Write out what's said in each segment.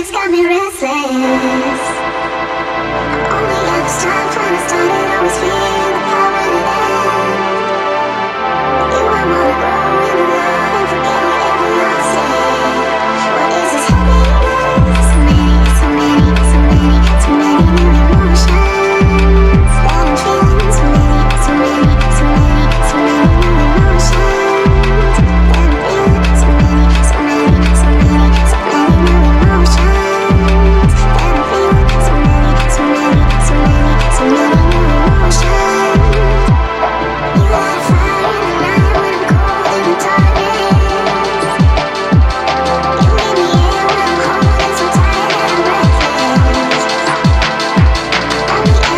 music's got me restless. Only at this time when I started, I was feeling the power of that. You I wanna grow in the love and forget whatever I said. What is this happiness? So many new emotions that I'm feeling. So many new emotions that I'm feeling. So many new emotions that I'm feeling. So many new emotions. You light a fire in the night when I'm cold in the darkness. You leave me here when I'm cold and so tired and I'm breathless. Only ever run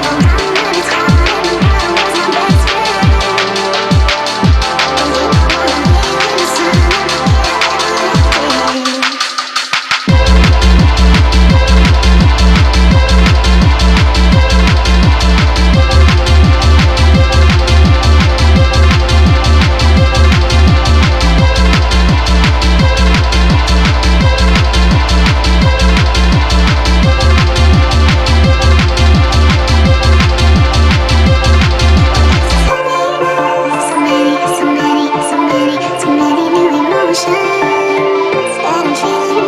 when it's hard and the world was my best friend. And you I wanna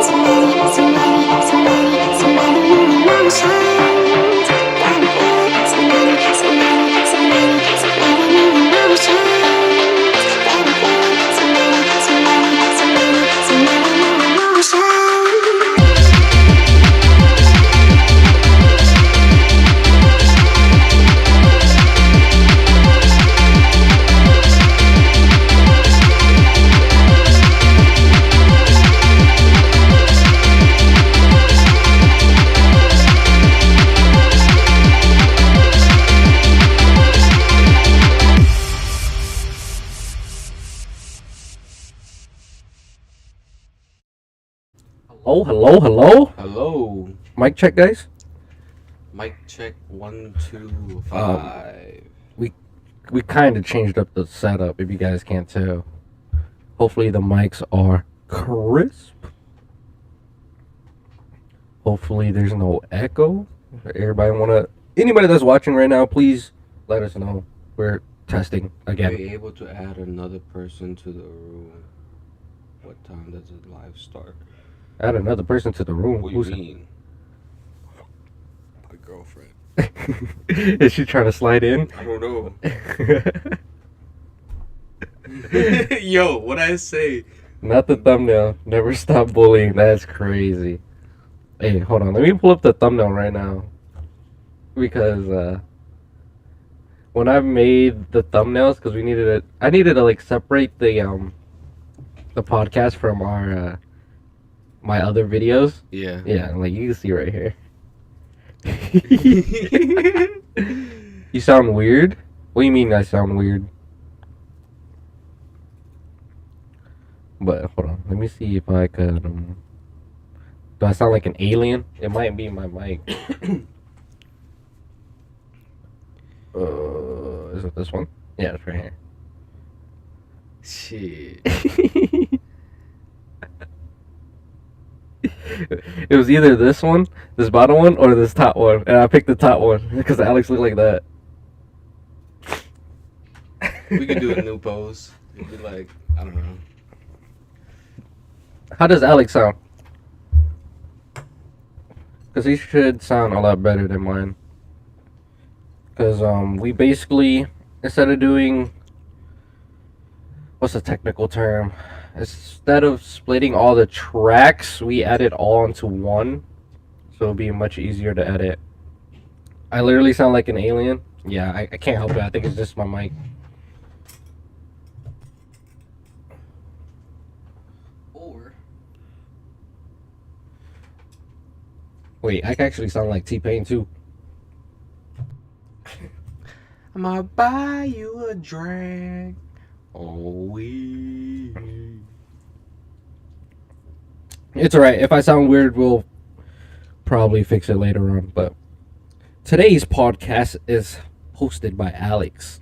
live in the sun and forget I ever left it. So many new emotions that I'm feeling. So many new emotions that I'm feeling. So many new emotions that I'm feeling. So many new emotions. Hello. Hello. Mic check, guys. Mic check 1, 2, 5. We kind of changed up the setup, if you guys can't tell. Hopefully the mics are crisp. Hopefully there's no echo. Anybody that's watching right now, please let us know. We're testing Are again. you able to add another person to the room? What time does it live start? Add another person to the room. What do you mean? My girlfriend. Is she trying to slide in? I don't know. Yo, what I say? Not the thumbnail. Never stop bullying. That's crazy. Hey, hold on. Let me pull up the thumbnail right now. Because when I made the thumbnails, because I needed to like separate the podcast from our my other videos. Yeah. Yeah, like you can see right here. You sound weird? What do you mean I sound weird? But hold on, let me see if I could. Do I sound like an alien? It might be my mic. Is it this one? Yeah, it's right here. Shit. It was either this one, this bottom one, or this top one, and I picked the top one because Alex looked like that. We could do a new pose. It'd be like, I don't know. How does Alex sound? Because he should sound a lot better than mine. Because we basically, instead of doing, what's the technical term? Instead of splitting all the tracks, we added all into one. So it'll be much easier to edit. I literally sound like an alien. Yeah, I can't help it. I think it's just my mic. Or Wait, I can actually sound like T-Pain too. I'm gonna buy you a drink. Oh, we. It's alright. If I sound weird, we'll probably fix it later on. But today's podcast is hosted by Alex.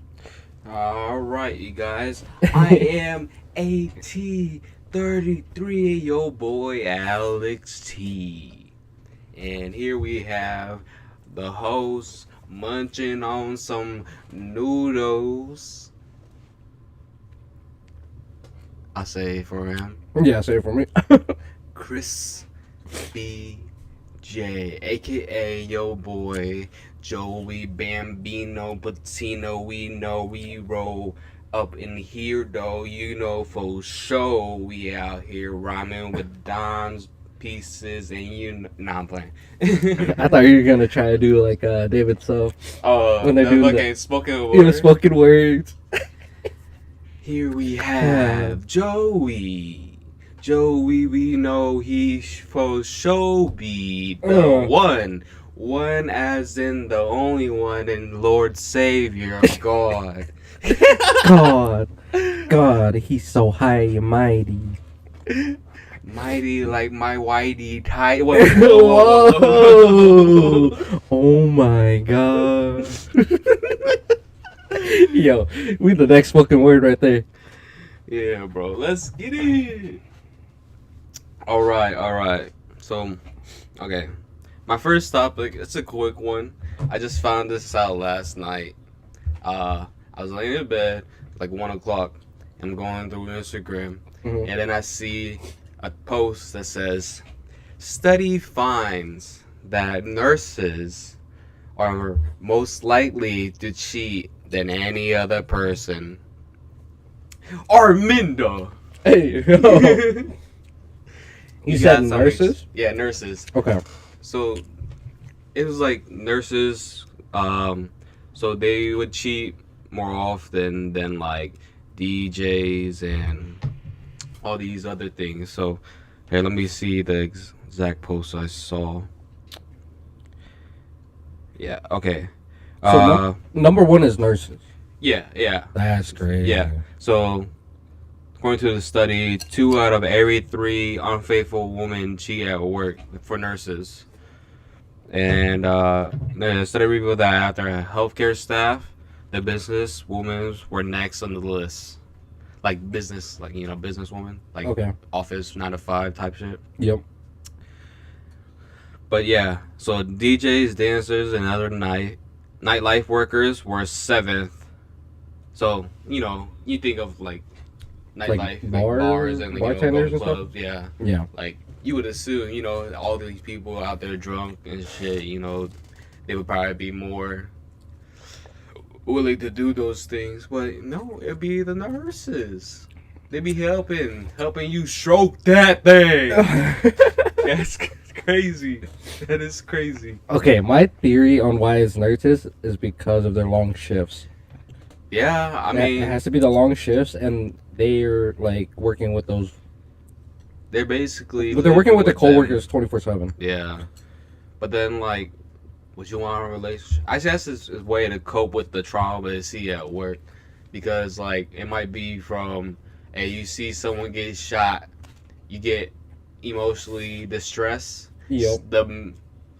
All right, you guys. I am AT33, your boy Alex T. And here we have the host munching on some noodles. I say for him, Yeah, say it for me. Chris B. J, aka yo boy Joey Bambino Patino. We know we roll up in here though, you know for sure. We out here rhyming with Don's pieces, and you know, nah, I'm playing. I thought you were gonna try to do like David So when they The do fucking spoken the word. spoken words. Here we have Joey. Joey, we know he for sure be the one. One as in the only one and Lord Savior of God. God, he's so high and mighty. Mighty like my whitey tight. Whoa! Oh my god. Yo, we the next fucking word right there. Yeah, bro. Let's get it. All right. So, okay. My first topic, it's a quick one. I just found this out last night. I was laying in bed, like 1 o'clock. I'm going through Instagram, Mhm. and then I see a post that says, "Study finds that nurses are most likely to cheat than any other person." Arminda. Hey, yo. You said got something- nurses? Yeah, nurses. Okay. So it was like nurses, so they would cheat more often than like DJs and all these other things. So here, let me see the exact post I saw. Yeah, okay. So number one is nurses. Yeah. That's great. Yeah. So according to the study, 2 out of every 3 unfaithful women cheat at work for nurses. And the study revealed that after healthcare staff, the business women were next on the list. Like business, like, you know, businesswoman, like Okay. office 9 to 5 type shit. Yep. But yeah, so DJs, dancers, and other nightlife workers were 7th. So, you know, you think of like nightlife, like bars and bartenders and clubs, stuff? yeah. Yeah. Like you would assume, you know, all these people out there drunk and shit, you know, they would probably be more willing to do those things. But no, it'd be the nurses. They be helping you stroke that thing. That's crazy. That is crazy. Okay, my theory on why it's nurses is because of their long shifts. Yeah, I It mean, has to be the long shifts, and they're like working with those. they're basically. But they're working with the them. coworkers 24/7. Yeah, but then like, would you want a relationship? I guess it's a way to cope with the trauma they see at work, because like it might be from, hey, you see someone get shot, you get emotionally distressed. Yep.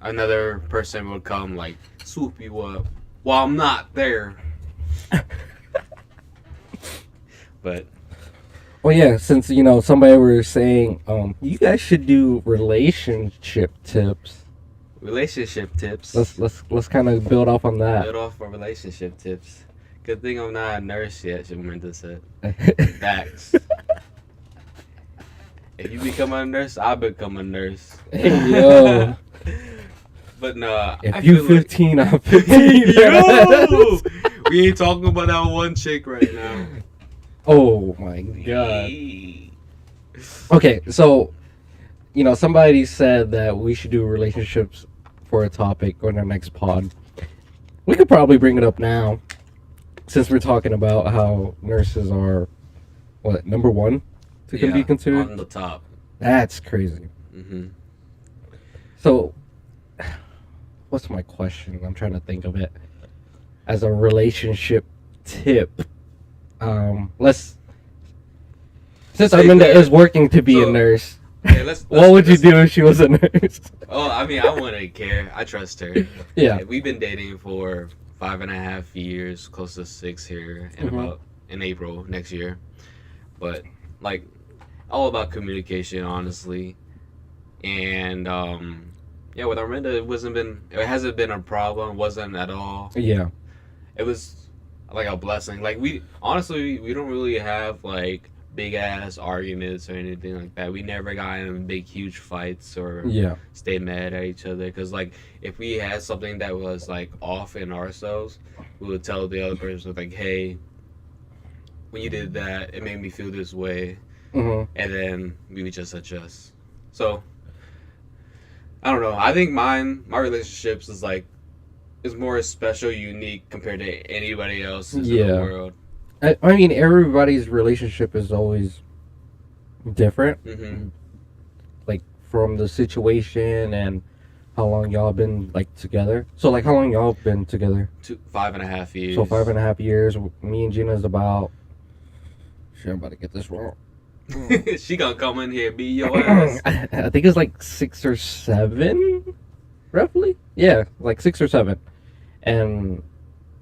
Another person will come like swoop you up while I'm not there. But Well, yeah, since somebody were saying, you guys should do relationship tips. relationship tips. Let's kind of build off on that. Build off for relationship tips. Good thing I'm not a nurse yet, Shaminda said. Facts. If you become a nurse, I'll become a nurse. Hey, yo. But nah, I If you feel like- 15, I'm 15. Yo! We ain't talking about that one chick right now. Oh my god. Okay, so somebody said that we should do relationships for a topic on our next pod. We could probably bring it up now, since we're talking about how nurses are number one to be considered. On the top. That's crazy. Mm-hmm. So, what's my question? I'm trying to think of it as a relationship tip. Since Arminda is working to be a nurse, what would you do if she was a nurse? Oh, I mean, I wouldn't care. I trust her. Yeah. We've been dating for 5.5 years, close to 6 here, and Mhm. in April next year. But like, all about communication, honestly. And Yeah, with Arminda, it hasn't been a problem. Wasn't at all. Yeah. It was like a blessing. Like we don't really have like big ass arguments or anything like that. We never got in big huge fights or Yeah. stay mad at each other. Cause like if we had something that was like off in ourselves, we would tell the other person like, hey, when you did that, it made me feel this way, Hmm. and then we would just adjust. So I don't know. I think my relationships is more special, unique compared to anybody else's in the Yeah. world. I mean, everybody's relationship is always different, Hmm. like from the situation and how long y'all been like together. So like, how long y'all been together? 5.5 years. So 5.5 years. Me and Gina's about. Shit, I'm about to get this wrong. She gonna come in here beat your ass. I think it's like 6 or 7, roughly. Yeah, like 6 or 7. And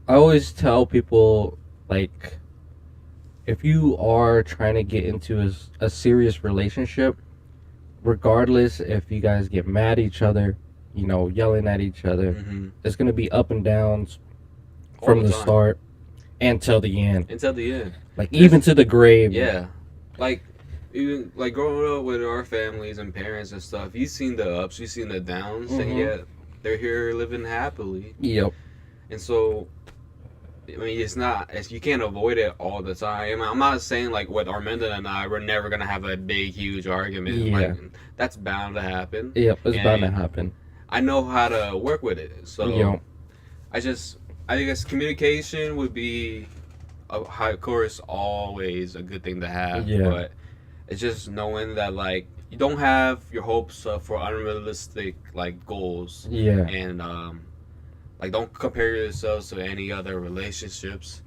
I always tell people, like, if you are trying to get into a serious relationship, regardless if you guys get mad at each other, yelling at each other, Hmm. it's gonna be up and downs All from the the time. start until the end, Until the end. like even to the grave. Yeah. Like even like growing up with our families and parents and stuff, you've seen the ups, you've seen the downs, and Mhm. yet they're here living happily. Yep. And so I mean, you can't avoid it all the time. I'm not saying like with Arminda and I, we're never gonna have a big, huge argument. Yeah. Like that's bound to happen. Yep. It's bound to And happen. I know how to work with it. So Yep. I guess communication would be, of course, always a good thing to have. Yeah. But it's just knowing that like you don't have your hopes up for unrealistic like goals, Yeah. and like don't compare yourselves to any other relationships.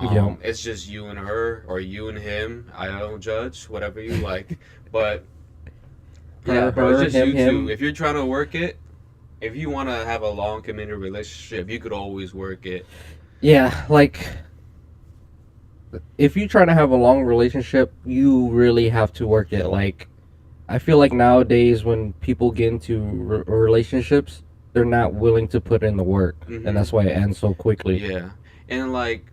Yeah. It's just you and her or you and him. I don't judge, whatever you like. But yeah, bro, it's Her, just him, you him. two. If you're trying to work it, if you want to have a long committed relationship, you could always work it. Yeah, like if you try to have a long relationship, you really have to work it. Like I feel like nowadays when people get into relationships, they're not willing to put in the work, Mhm. and that's why it ends so quickly. Yeah, and like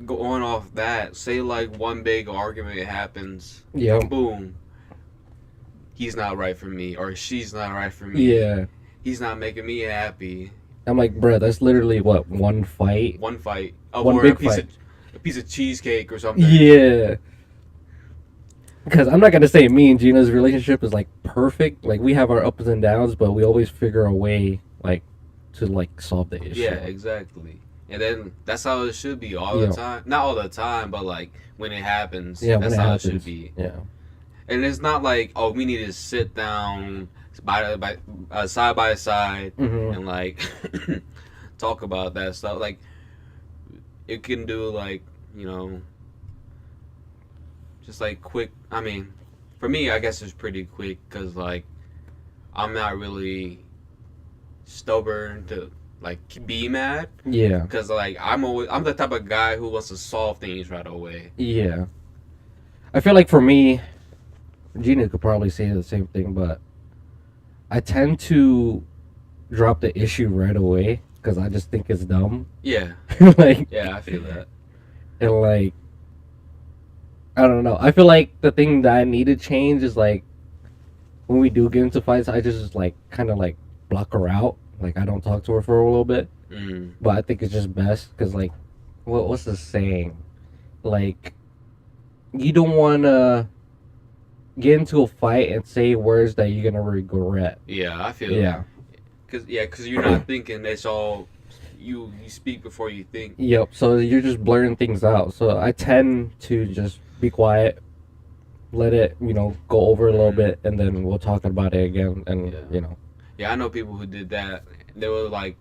going off that, say like one big argument happens, Yep. boom, he's not right for me, or she's not right for me. Yeah. He's not making me happy. I'm like, bro, that's literally what, one fight? One fight, One or big a piece of cheesecake or something. Yeah. Because I'm not gonna say me and Gina's relationship is like perfect. Like we have our ups and downs, but we always figure a way like to like solve the issue. Yeah, exactly. And then that's how it should be all Yeah. the time. Not all the time, but like when it happens, Yeah, that's when it how happens. it should be. Yeah. And it's not like, oh, we need to sit down side by side Hmm. and like talk about that stuff. Like it can do like, you know, just like quick. I mean, for me, I guess it's pretty quick because like I'm not really stubborn to like be mad, Yeah. because like I'm the type of guy who wants to solve things right away. Yeah. I feel like for me, Gina could probably say the same thing, but I tend to drop the issue right away because I just think it's dumb. Yeah, Like, yeah, I feel that. and like, I don't know. I feel like the thing that I need to change is like, when we do get into fights, I just like kind of like block her out. Like, I don't talk to her for a little bit. Mm. But I think it's just best because, like, what's the saying? Like, you don't want to get into a fight and say words that you're gonna regret. Yeah, I feel Yeah. because you're not thinking. It's all you speak before you think. Yep. So you're just blurring things out. So I tend to just be quiet, let it, go over a little bit, and then we'll talk about it again. And Yeah. Yeah, I know people who did that. They would like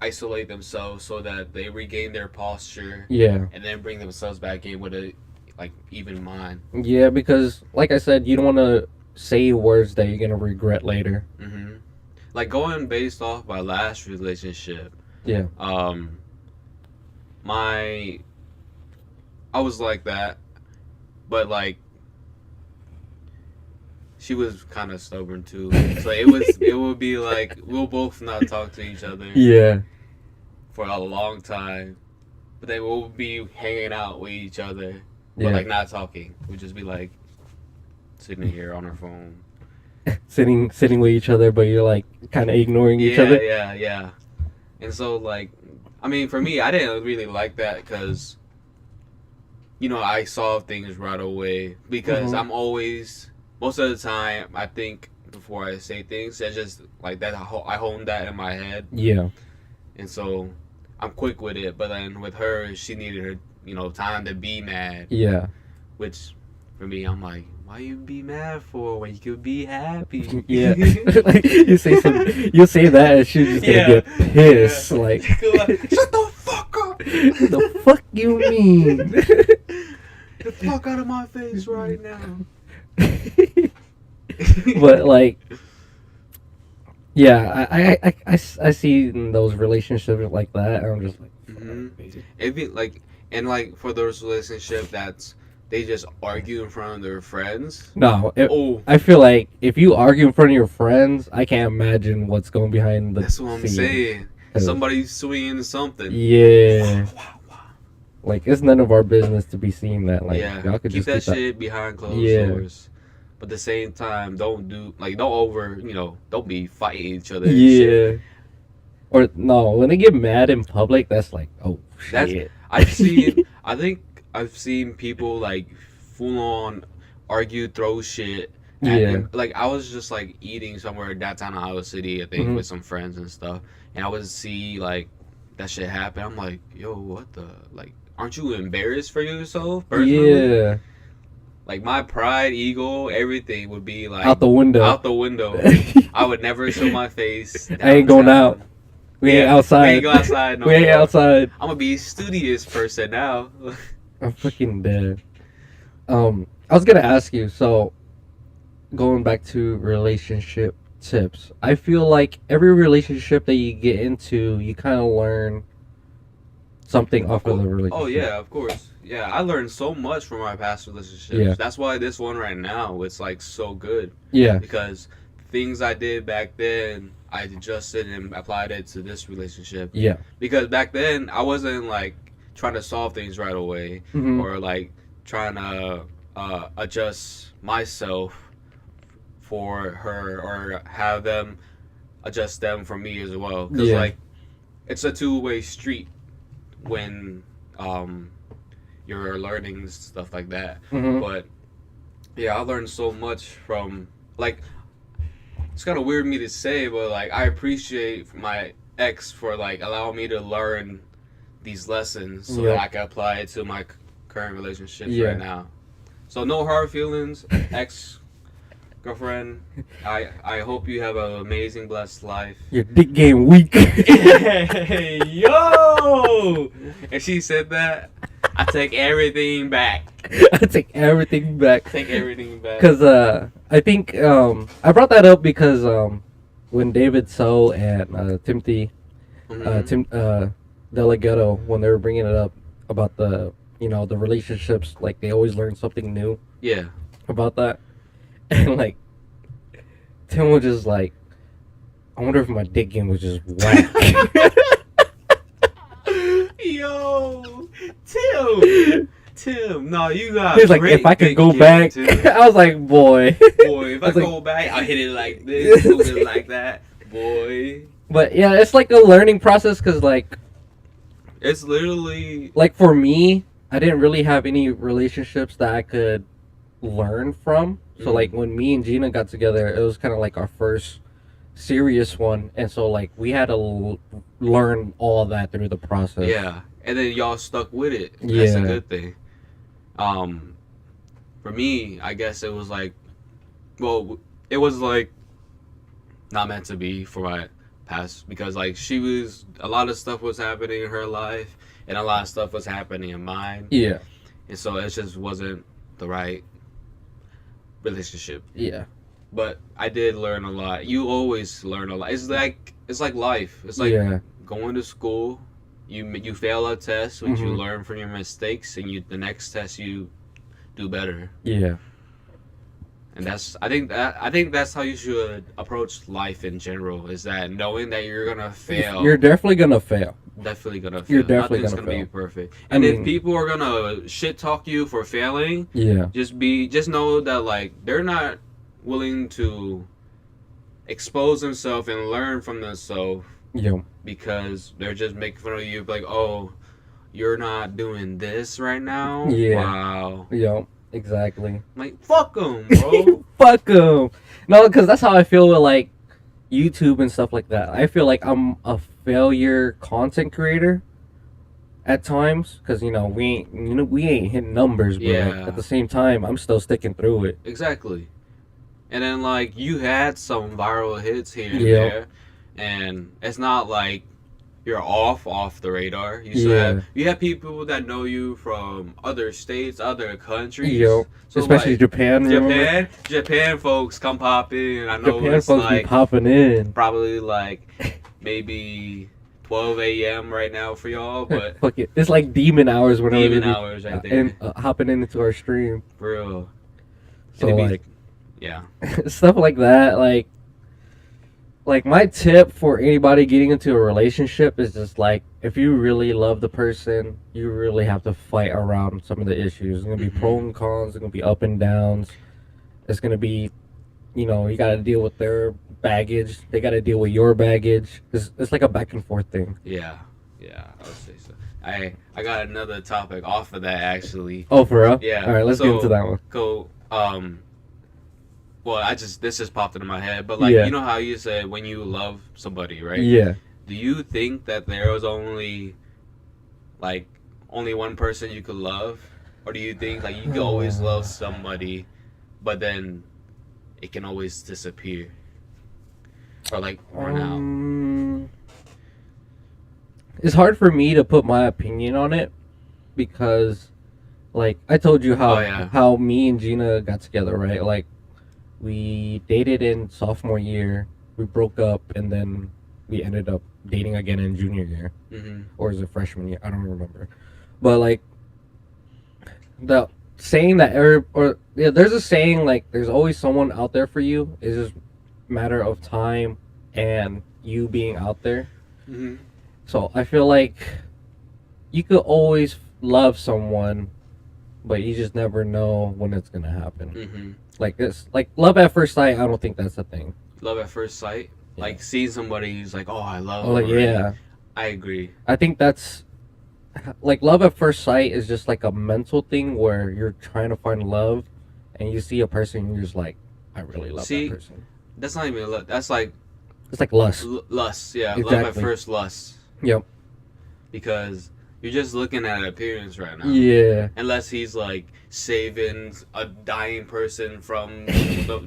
isolate themselves so that they regain their posture yeah, and then bring themselves back in with a like even mind. yeah. Because, like I said, you don't want to say words that you're gonna regret later. Hmm. Like going based off my last relationship. Yeah. I was like that, but like she was kind of stubborn too. So it would be like we'll both not talk to each other Yeah. for a long time, but then we'll be hanging out with each other, but Yeah. like not talking. We'll just be like sitting here on our phone. Sitting with each other, but you're like kind of ignoring each other. Yeah. And so like, I mean, for me, I didn't really like that because, you know, I solve things right away because Mhm. I'm always most of the time I think before I say things. I just like that. I hone that in my head, Yeah. and so I'm quick with it. But then with her, she needed her, you know, time to be mad. Yeah. Which, for me, I'm like, why you be mad for when you could be happy? Yeah. Like, you say that and she's just gonna get pissed. Yeah. Like, shut the fuck up. the fuck you mean? The fuck out of my face right now. But like, yeah, I see in those relationships like that, and I'm just like, It'd be like, and like for those relationships that's they just argue in front of their friends. no. Oh, I feel like if you argue in front of your friends, I can't imagine what's going behind the. that's what I'm scenes. saying. 'Cause- Somebody's swinging something. Yeah. Wow. Like, it's none of our business to be seeing that. Like, Yeah, y'all could keep just that shit behind closed Yeah. doors. But at the same time, don't don't be fighting each other. And shit. Yeah. Or no, when they get mad in public, that's like, oh shit. I think I've seen people like full on argue, throw shit. And, like I was just like eating somewhere downtown Iowa City, I think, Mhm. with some friends and stuff, and I would see like that shit happen. I'm like, yo, what the like? Aren't you embarrassed for yourself personally? Yeah. Like my pride, ego, everything would be like Out the window. Out the window. I would never show my face. I ain't going downtown. out. We ain't outside. We ain't go outside no We ain't more. outside. I'm gonna be a studious person now. I'm fucking dead. I was gonna ask you, so going back to relationship tips, I feel like every relationship that you get into, you kind of learn something off of the relationship. Oh yeah, of course. Yeah, I learned so much from my past relationships. Yeah. That's why this one right now it's like so good Yeah. because things I did back then I adjusted and applied it to this relationship. Yeah. Because back then I wasn't like trying to solve things right away Mhm. or like trying to adjust myself for her or have them adjust them for me as well. Because Yeah. like it's a two-way street when you're learning stuff like that. Mhm. But yeah, I learned so much from like it's kind of weird me to say, but like I appreciate my ex for like allowing me to learn these lessons so that Yeah. I can apply it to my current relationships Yeah. right now. So no hard feelings, ex girlfriend. I hope you have an amazing, blessed life. Your dick game weak. Hey, yo! And she said that, I take everything back. I take everything back. Take everything back. Cause I think I brought that up because when David So and Timothy Mhm. Delegato, when they were bringing it up about the the relationships, like they always learn something new Yeah. about that, and like Tim was just like, I wonder if my dick game was just whack. Yo, Tim, no, you got. He's like, great if I could dick go game, back, too. I was like, boy. Boy, if I was like- go back, I'll hit it like this, move it like that, boy. But yeah, it's like a learning process because like It's literally for me, I didn't really have any relationships that I could learn from. So Mhm. like when me and Gina got together, it was kind of like our first serious one, and so like we had to learn all that through the process. yeah, and then y'all stuck with it. That's Yeah. a good thing. For me, I guess it was like, well, it was like not meant to be for my past because like a lot of stuff was happening in her life and a lot of stuff was happening in mine, Yeah. and so it just wasn't the right relationship. Yeah. But I did learn a lot. You always learn a lot. It's like life. It's like Yeah. going to school. You fail a test, but you Mhm. learn from your mistakes, and the next test you do better. Yeah. And I think that's how you should approach life in general. Is that knowing that you're gonna fail. You're definitely gonna fail. Definitely gonna fail. You're definitely Nothing's gonna gonna be fail. perfect. I And if mean- people are gonna shit talk you for failing, Yeah. just know that like they're not willing to expose themselves and learn from themselves Yeah. because they're just making fun of you. Like, oh, you're not doing this right now. Yeah. Wow. Yeah. Exactly. Like, fuck them, bro. Fuck them. No, because that's how I feel with like YouTube and stuff like that. I feel like I'm a failure content creator at times because we ain't hitting numbers, but like, Yeah. at the same time I'm still sticking through it. Exactly. And then like you had some viral hits here and Yeah. there, and it's not like you're off the radar. You still Yeah. you have people that know you from other states, other countries. Yo, So, especially like, Japan. remember? Japan folks come pop in. I know Japan it's folks like be popping in. probably like maybe 12 a.m. right now for y'all, but Fuck it. It's like demon hours whenever demon they be, hours right there. and hopping into our stream. For real. So It'd be- like yeah. stuff like that, like my tip for anybody getting into a relationship is just like if you really love the person, you really have to fight around some of the issues. It's gonna be Mhm. pros and cons. It's gonna be up and downs. It's gonna be, you gotta deal with their baggage. They gotta deal with your baggage. It's like a back and forth thing. Yeah, I would say so. I got another topic off of that actually. Oh, for real? Yeah. All right, let's get so, into that one. Go. Well, this just popped into my head, but like Yeah. you know how you said when you love somebody, right? Yeah. Do you think that there was only one person you could love, or do you think like you could always love somebody, but then it can always disappear, or like run out? It's hard for me to put my opinion on it because, like, I told you how Oh, yeah. how me and Gina got together, right? Like, we dated in sophomore year, we broke up, and then we ended up dating again in junior year, Mm-hmm. or is it freshman year? I don't remember. But like, the saying that there's a saying like there's always someone out there for you. It's just a matter of time and you being out there. Mm-hmm. So I feel like you could always love someone, but you just never know when it's gonna happen. Mm-hmm. Like this, like love at first sight. I don't think that's a thing. Love at first sight. Yeah. Like seeing somebody who's like, oh, I love. Oh, like, her. yeah, I agree. I think that's like love at first sight is just like a mental thing where you're trying to find love, and you see a person, and you're just like, I really love See, that person. That's not even love. That's like It's like lust. lust. Yeah, love at Exactly. first lust. Yep. Because you're just looking at appearance right now. Yeah. Unless he's like saving a dying person from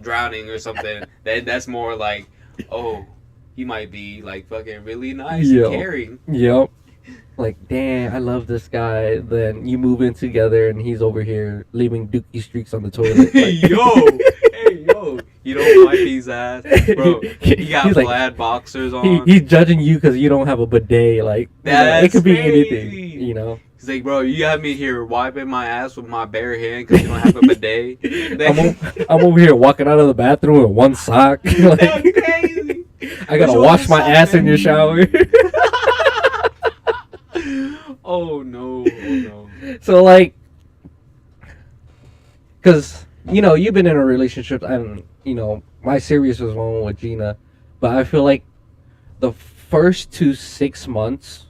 drowning or something, then that's more like, oh, he might be like fucking really nice Yo. and caring. Yep. Like, damn, I love this guy. Then you move in together, and he's over here leaving dookie streaks on the toilet. Hey yo, you don't wipe his ass, bro. He got He's like- plaid boxers on. He's judging you because you don't have a bidet. Like, That's it could be crazy. anything. You know. He's like, bro, you have me here wiping my ass with my bare hand because you don't have a bidet. I'm over here walking out of the bathroom with one sock. Like, That's crazy. I gotta Which wash one my is ass in your something? shower. Oh no. So like, cause you've been in a relationship, and my serious was one with Gina, but I feel like the first 6 months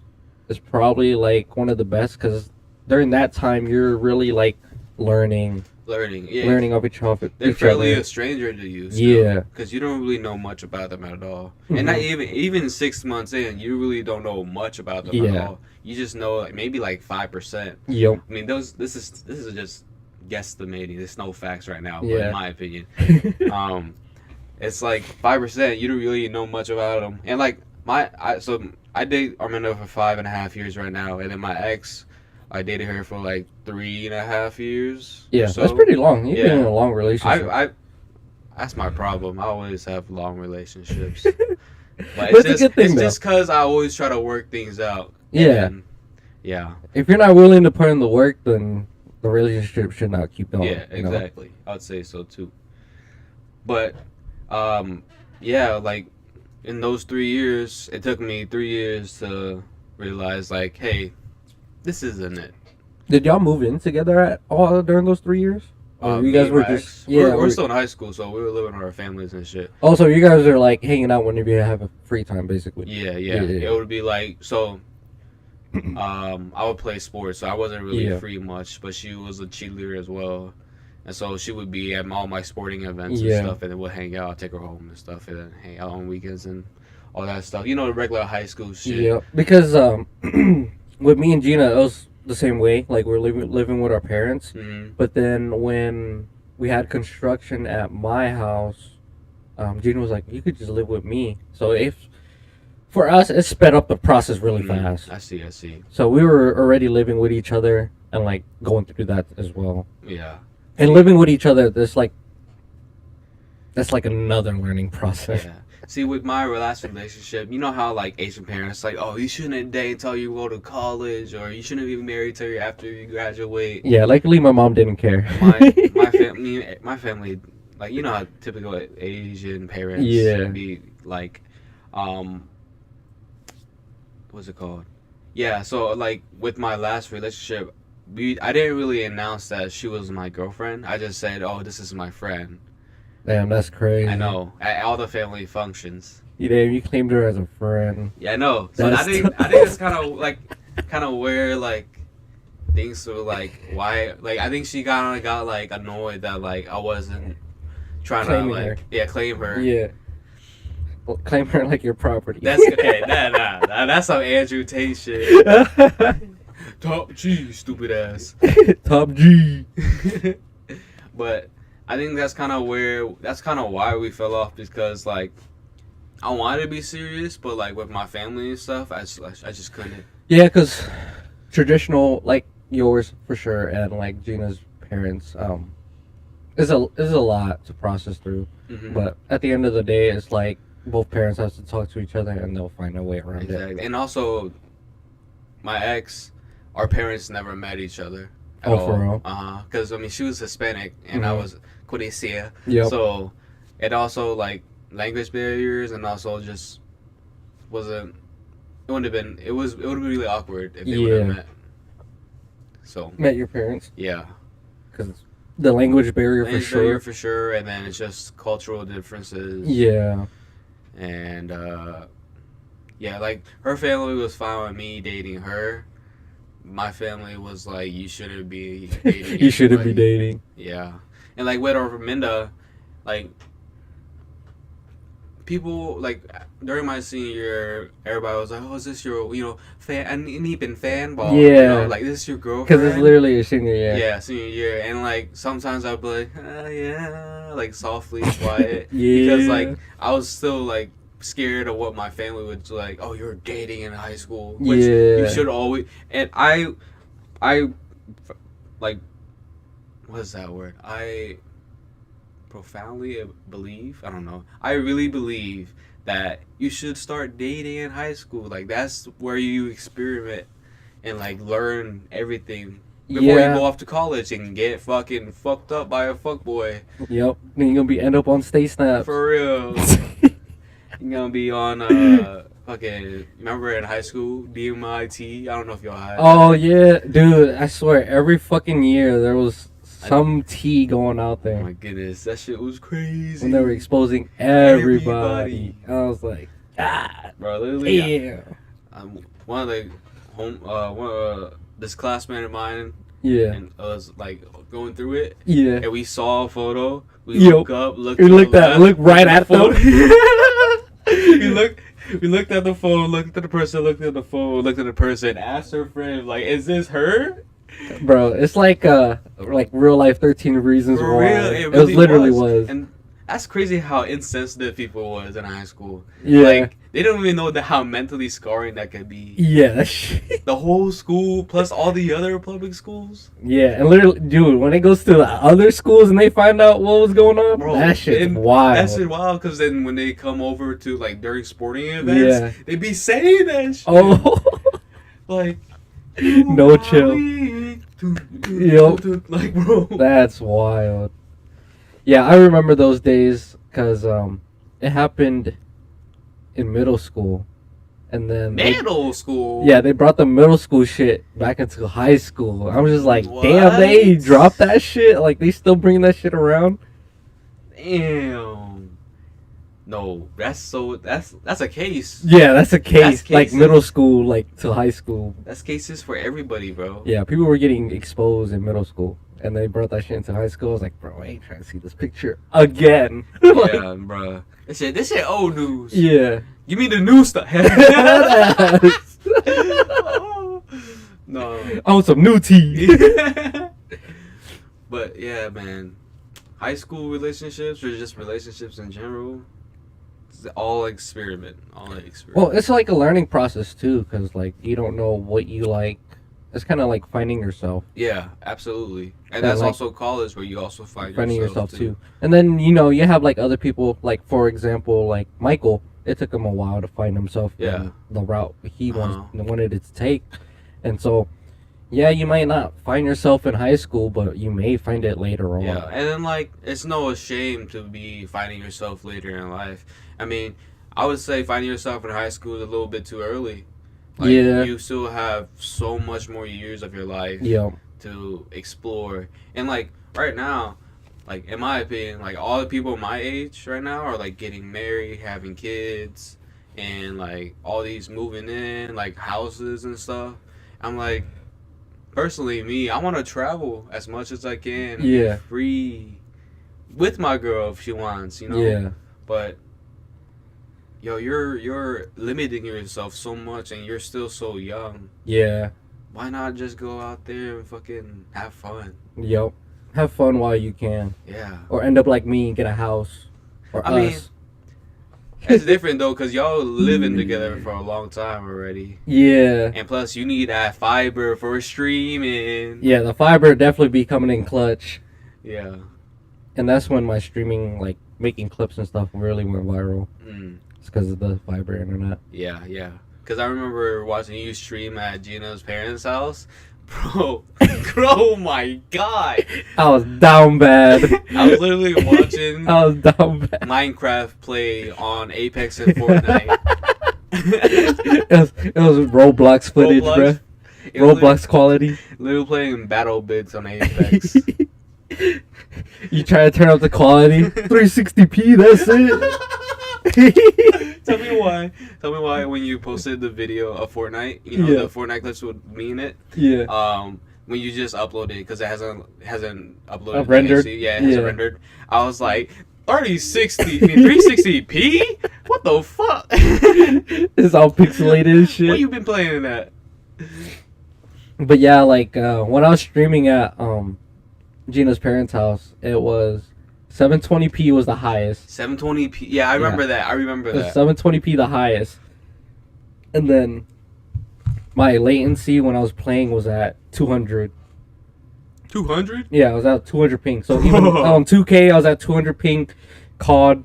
is probably like one of the best, cause during that time you're really like learning Learning of each other. They're each fairly other. a stranger to you. Yeah. Because you don't really know much about them at all. Mhm. And not even 6 months in, you really don't know much about them at Yeah. all. You just know like, maybe like 5%. Yep. I mean, this is just guesstimating. There's no facts right now, but Yeah. in my opinion, it's like 5%. You don't really know much about them. And like I date Armando for 5.5 years right now, and then my ex, I dated her for like 3.5 years. Yeah, or so. that's pretty long. You've been Yeah. in a long relationship. I that's my problem. I always have long relationships. But But it's a good thing, it's though. just because I always try to work things out. Yeah. And, yeah. If you're not willing to put in the work, then the relationship should not keep going. Yeah, exactly. I would say so too. But yeah, like in those 3 years, it took me 3 years to realize like, hey, this isn't it. Did y'all move in together at all during those 3 years? Or you Me guys and were my just ex, yeah. we're still in high school, so we were living with our families and shit. Also, you guys are like hanging out whenever you have a free time, basically. Yeah. It would be like so. I would play sports, so I wasn't really free much. But she was a cheerleader as well, and so she would be at all my sporting events and stuff, and then we'll hang out, take her home and stuff, and then hang out on weekends and all that stuff. You know, the regular high school shit. Yeah, because with me and Gina, it was the same way. Like we're living with our parents, but then when we had construction at my house, Gina was like, "You could just live with me." So if for us, it sped up the process really fast. I see. So we were already living with each other and like going through that as well. Yeah. And living with each other, that's like another learning process. Yeah. See, with my last relationship, you know how like Asian parents like, oh, you shouldn't date until you go to college, or you shouldn't be married till after you graduate. Yeah, luckily my mom didn't care. My family, like you know how typical Asian parents be like, what's it called? Yeah, so like with my last relationship, I didn't really announce that she was my girlfriend. I just said, oh, this is my friend. Damn, that's crazy. I know. At all the family functions. You claimed her as a friend. Yeah, I know. So I think it's kind of where like things were like why like I think she got like annoyed that like I wasn't trying Claiming to like her. claim her. Yeah. Well, claim her like your property. That's okay. That's some Andrew Tate shit. Top G, stupid ass. Top G. But I think that's kind of why we fell off, because like I wanted to be serious, but like with my family and stuff, I just couldn't. Yeah, because traditional, like yours for sure, and like Gina's parents, is a lot to process through. Mm-hmm. But at the end of the day, it's like both parents have to talk to each other, and they'll find a way around it. And also, my ex, our parents never met each other. For real? Because I mean, she was Hispanic and I was Codicia. Yep. So it also like language barriers, and also just wasn't. It would have been really awkward if they would have met. So met your parents. Yeah. Because the language barrier for sure, and then it's just cultural differences. Yeah. And yeah, like her family was fine with me dating her. My family was like, you shouldn't be dating. You shouldn't be dating. Yeah. And like with Minda, like people like during my senior year, everybody was like, "Oh, is this your fan?" And even fanball, yeah, like this is your girlfriend? Because it's literally your senior year. Yeah, senior year, and like sometimes I'd be like, yeah, like softly, quiet, yeah, because like I was still like scared of what my family would like. Oh, you're dating in high school, which you should always. And I like, what is that word? I profoundly believe. I don't know. I really believe that you should start dating in high school. Like that's where you experiment and like learn everything before you go off to college and get fucking fucked up by a fuckboy. Yep. Then you're gonna end up on Stay Snap. For real. You're gonna be on fucking, remember in high school, DMIT? I don't know if y'all had that. Yeah, dude, I swear every fucking year there was some tea going out there. Oh my goodness, that shit was crazy. When they were exposing everybody. I was like, God, bro, literally. Yeah. One of this classmate of mine. Yeah. And us like going through it. Yeah. And we saw a photo. We looked right at them. We looked at the phone, looked at the person, looked at the phone, looked at the person, asked her friend, like, is this her? Bro, it's like real life 13 Reasons For Why. real, it really literally was. And that's crazy how insensitive people was in high school. Yeah. Like, they don't even know how mentally scarring that could be. Yeah. The whole school, plus all the other public schools. Yeah, and literally, dude, when it goes to the other schools and they find out what was going on, bro, that shit's wild. That shit's wild, because then when they come over to, like, during sporting events, they be saying that shit. Oh. Like, no chill. Yep. Like, bro. That's wild. Yeah, I remember those days. because it happened in middle school, and then Middle school. they brought the middle school shit back into high school. I was just like, What? damn, they dropped that shit. Like they still bring that shit around. Damn. No, that's a case. Yeah, that's a case. That's Like cases. middle school, like to high school. That's cases for everybody, bro. Yeah, people were getting exposed in middle school, and they brought that shit into high school. I was like, bro, I ain't trying to see this picture again. Like, Yeah, bro. This shit old news. yeah. Give me the new stuff. Yes. No. I want some new tea. But yeah, man. High school relationships or just relationships in general, it's all experiment. Well, it's like a learning process too, because like you don't know what you like. It's kind of like finding yourself. Yeah, absolutely. And Yeah, that's like- also college where you also Finding yourself too. And then you have like other people, like for example, like Michael. It took him a while to find himself. Yeah. In the route he Uh-huh. wanted it to take, and so. Yeah, you might not find yourself in high school, but you may find it later on. Yeah, and then like it's no shame to be finding yourself later in life. I mean, I would say finding yourself in high school is a little bit too early. Like, Yeah. you still have so much more years of your life Yeah. to explore. And like right now, like in my opinion, like all the people my age right now are like getting married, having kids, and like all these moving in, like houses and stuff. I'm like, personally, me, I want to travel as much as I can. And Yeah. be free with my girl if she wants, you know. Yeah. But yo, you're limiting yourself so much, and you're still so young. Yeah. Why not just go out there and fucking have fun? Yep. Have fun while you can, Yeah. or end up like me and get a house, or I mean, us. It's different though, cause y'all living together for a long time already, Yeah. and plus you need that fiber for streaming. Yeah. The fiber definitely be coming in clutch, Yeah. and that's when my streaming, like making clips and stuff, really went viral. Mm. It's because of the fiber internet. Yeah, yeah. Cause I remember watching you stream at Gina's parents' house, bro. Oh my god! I was down bad. I was literally watching I was down bad. Minecraft play on Apex and Fortnite. it was Roblox footage, bruh. It was Roblox quality. literally playing battle bids on Apex. You try to turn up the quality. 360p, that's it. Tell me why. Tell me why when you posted the video of Fortnite, you know, Yeah. the Fortnite clips with me in it. Yeah. When you just uploaded it because it hasn't uploaded to Rendered? HD. Yeah, it hasn't Yeah. rendered. I was like, 360p? What the fuck? It's all pixelated and shit. What you been playing at? But yeah, like when I was streaming at Gina's parents' house, it was 720p was the highest. 720p. Yeah, I remember that. I remember It was that. 720p the highest. And then my latency when I was playing was at 200. 200? Yeah, I was at 200 ping. So even on 2K, I was at 200 ping. COD,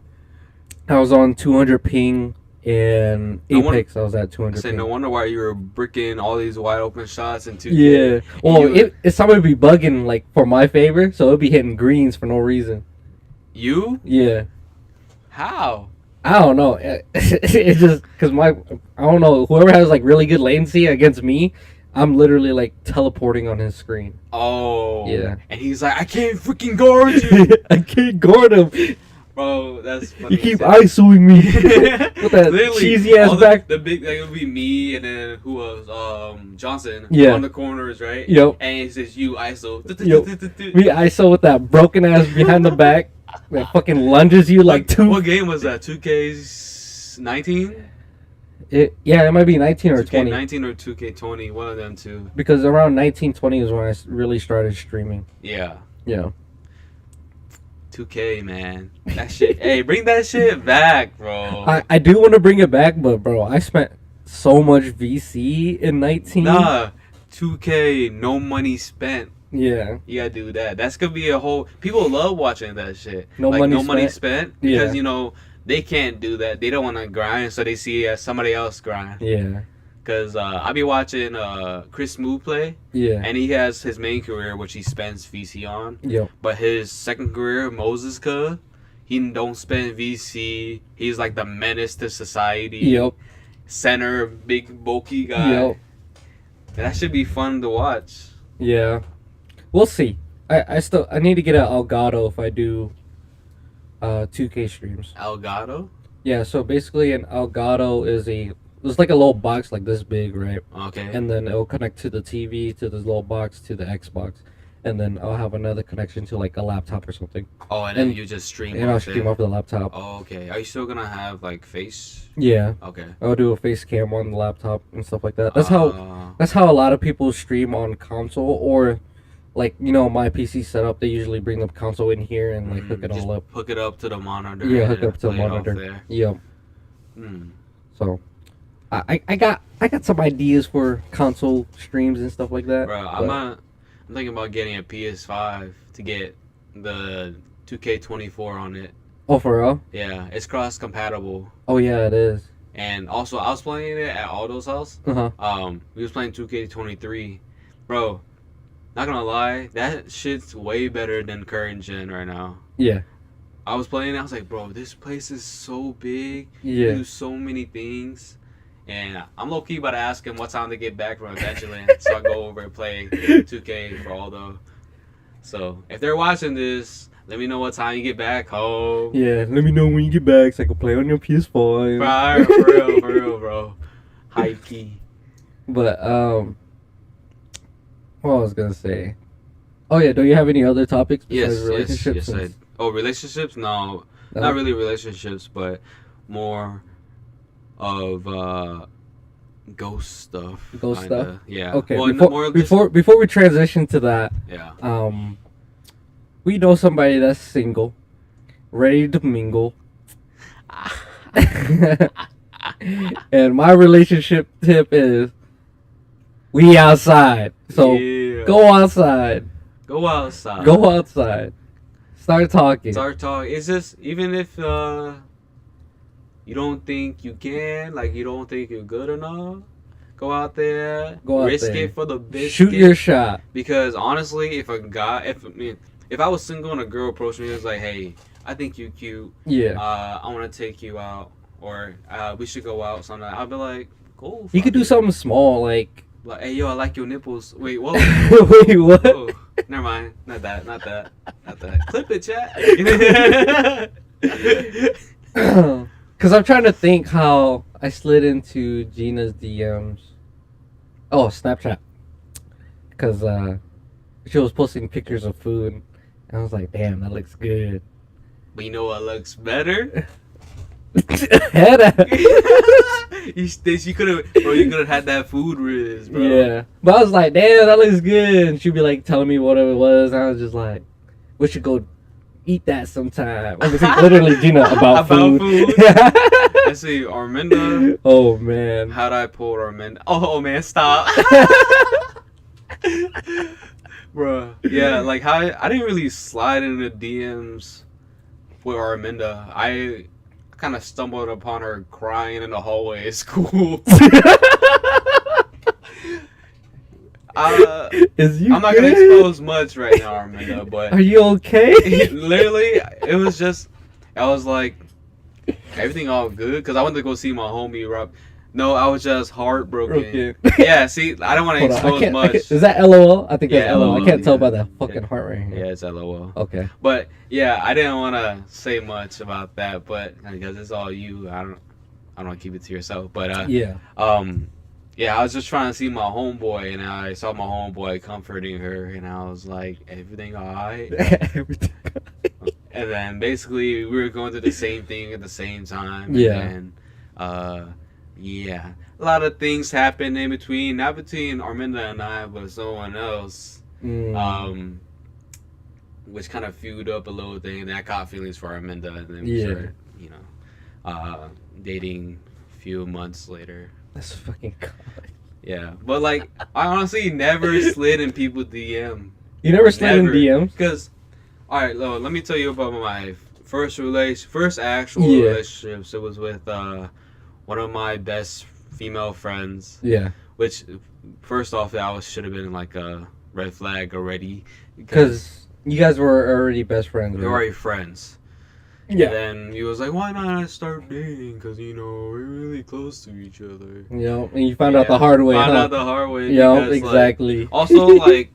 I was on 200 ping. In No one- Apex, I was at I 200 said, ping. no wonder why you were bricking all these wide open shots in 2K. Yeah. Well, You- it's somebody be bugging like for my favor, so it'll be hitting greens for no reason. You? Yeah. How? I don't know. It's just because I don't know. Whoever has like really good latency against me, I'm literally like teleporting on his screen. Oh. Yeah. And he's like, I can't freaking guard you. I can't guard him. Bro, that's funny. You keep as hell. ISOing me with that Literally, cheesy ass all back. The big, like, it would be me and then who was Johnson Yeah. on the corners, right? Yep. And it says you ISO. Me ISO with that broken ass behind the back that fucking lunges you like two. What game was that? 2K19? Yeah, it might be 19 or 20. 2K19 or 2K20, one of them two. Because around 1920 is when I really started streaming. Yeah. Yeah. 2K, man. That shit. Hey, bring that shit back, bro. I do want to bring it back, but bro, I spent so much VC in 19. Nah, 2K, no money spent. Yeah. You gotta do that. That's gonna be a whole. People love watching that shit. No like, money no money spent. spent because Yeah. you know they can't do that. They don't want to grind, so they see somebody else grind. Yeah. Cause I be watching Chris Moo play, Yeah. and he has his main career which he spends VC on, Yep. but his second career Moses He don't spend VC. He's like the menace to society. Yep. Center, big bulky guy. Yep. That should be fun to watch. Yeah. We'll see. I need to get an Elgato if I do 2K streams. Elgato? Yeah, so basically an Elgato is it's like a little box like this big, right? Okay. And then it'll connect to the TV, to this little box, to the Xbox. And then I'll have another connection to like a laptop or something. Oh, and then and- you just stream And I'll off stream it. off the laptop. Oh, okay. Are you still gonna have like face? Yeah. Okay. I'll do a face cam on the laptop and stuff like that. That's how a lot of people stream on console, or like, you know, my PC setup, they usually bring the console in here and like hook it just all up. Hook it up to the monitor. Yeah, and hook up to the play it off monitor. there. Yep. Hmm. So I got some ideas for console streams and stuff like that. Bro, but- I'm thinking about getting a PS5 to get the 2K24 on it. Oh, for real? Yeah, it's cross compatible. Oh yeah, it is. And also, I was playing it at Aldo's house. Uh-huh. We was playing 2K23. Bro, not gonna lie, that shit's way better than current gen right now. Yeah. I was playing it, I was like, bro, this place is so big. You Yeah. do so many things. And I'm low key about to ask him what time to get back from eventually, so I go over and play 2K for Aldo. So if they're watching this, let me know what time you get back home. Yeah, let me know when you get back so I can play on your PS4. Bro, for real, bro. High key. But what I was gonna say. Oh yeah, do you have any other topics besides Yes, relationships? yes. Oh, relationships? No, No? not really relationships, but more of ghost stuff. Ghost kinda. stuff? Yeah. Okay, Well, more before, of just- before we transition to that, Yeah. we know somebody that's single, ready to mingle. And my relationship tip is we outside. So Yeah. go outside. Go outside. Go outside. Start talking. Start talking. It's just, even if you don't think you can, like you don't think you're good enough, go out there. Go out risk there. it for the biscuit. Shoot your shot. Because honestly, if I was single and a girl approached me and was like, "Hey, I think you cute. Yeah. I want to take you out, or we should go out sometime." I'd be like, "Cool." You could do something small, like Like, "Hey, yo, I like your nipples." Wait, whoa. wait, what? Whoa. Never mind. Not that. Clip it, chat. Because I'm trying to think how I slid into Gina's DMs. Oh, Snapchat. Because she was posting pictures of food. And I was like, damn, that looks good. But you know what looks better? Head out. You could have had that food riz, bro. Yeah. But I was like, damn, that looks good. And she'd be like telling me what it was. And I was just like, we should go eat that sometime. I was literally Gina about food. Let's see, Arminda. Oh, man. How'd I pull Arminda? Oh, man, stop. Bruh. Yeah, like how I didn't really slide into DMs with Arminda. I kind of stumbled upon her crying in the hallway at school. Is you I'm not gonna expose much right now, Arminda, but Are you okay? literally, it was just, I was like, everything all good? Because I went to go see my homie Rob. No, I was just heartbroken. Okay. Yeah, see, I don't want to Hold on, expose much. Is that LOL? I think Yeah, that's LOL. I LOL, can't tell yeah. by that fucking Yeah. heart right here. Yeah, it's LOL. Okay. But yeah, I didn't want to say much about that, but because it's all you, I don't want to keep it to yourself. But Yeah. yeah, I was just trying to see my homeboy, and I saw my homeboy comforting her, and I was like, everything alright? Everything. And then basically we were going through the same thing at the same time. Yeah. And yeah, a lot of things happened in between, not between Arminda and I, but someone else. Mm. Which kind of fueled up a little thing, and I caught feelings for Arminda, and then we Yeah. started, dating a few months later. That's fucking God. Yeah, but like, I honestly never slid in people's DM. You never slid in Never. DMs? Because, alright, let me tell you about my first actual Yeah. relationships. It was with one of my best female friends, Yeah. which, first off, that should have been like a red flag already. Because you guys were already best friends. we were Right? already friends. Yeah. And then he was like, why not start dating? Because, you know, we're really close to each other. And you found out the hard way, Found huh? out the hard way. Yeah, Because, exactly. Like, also, like,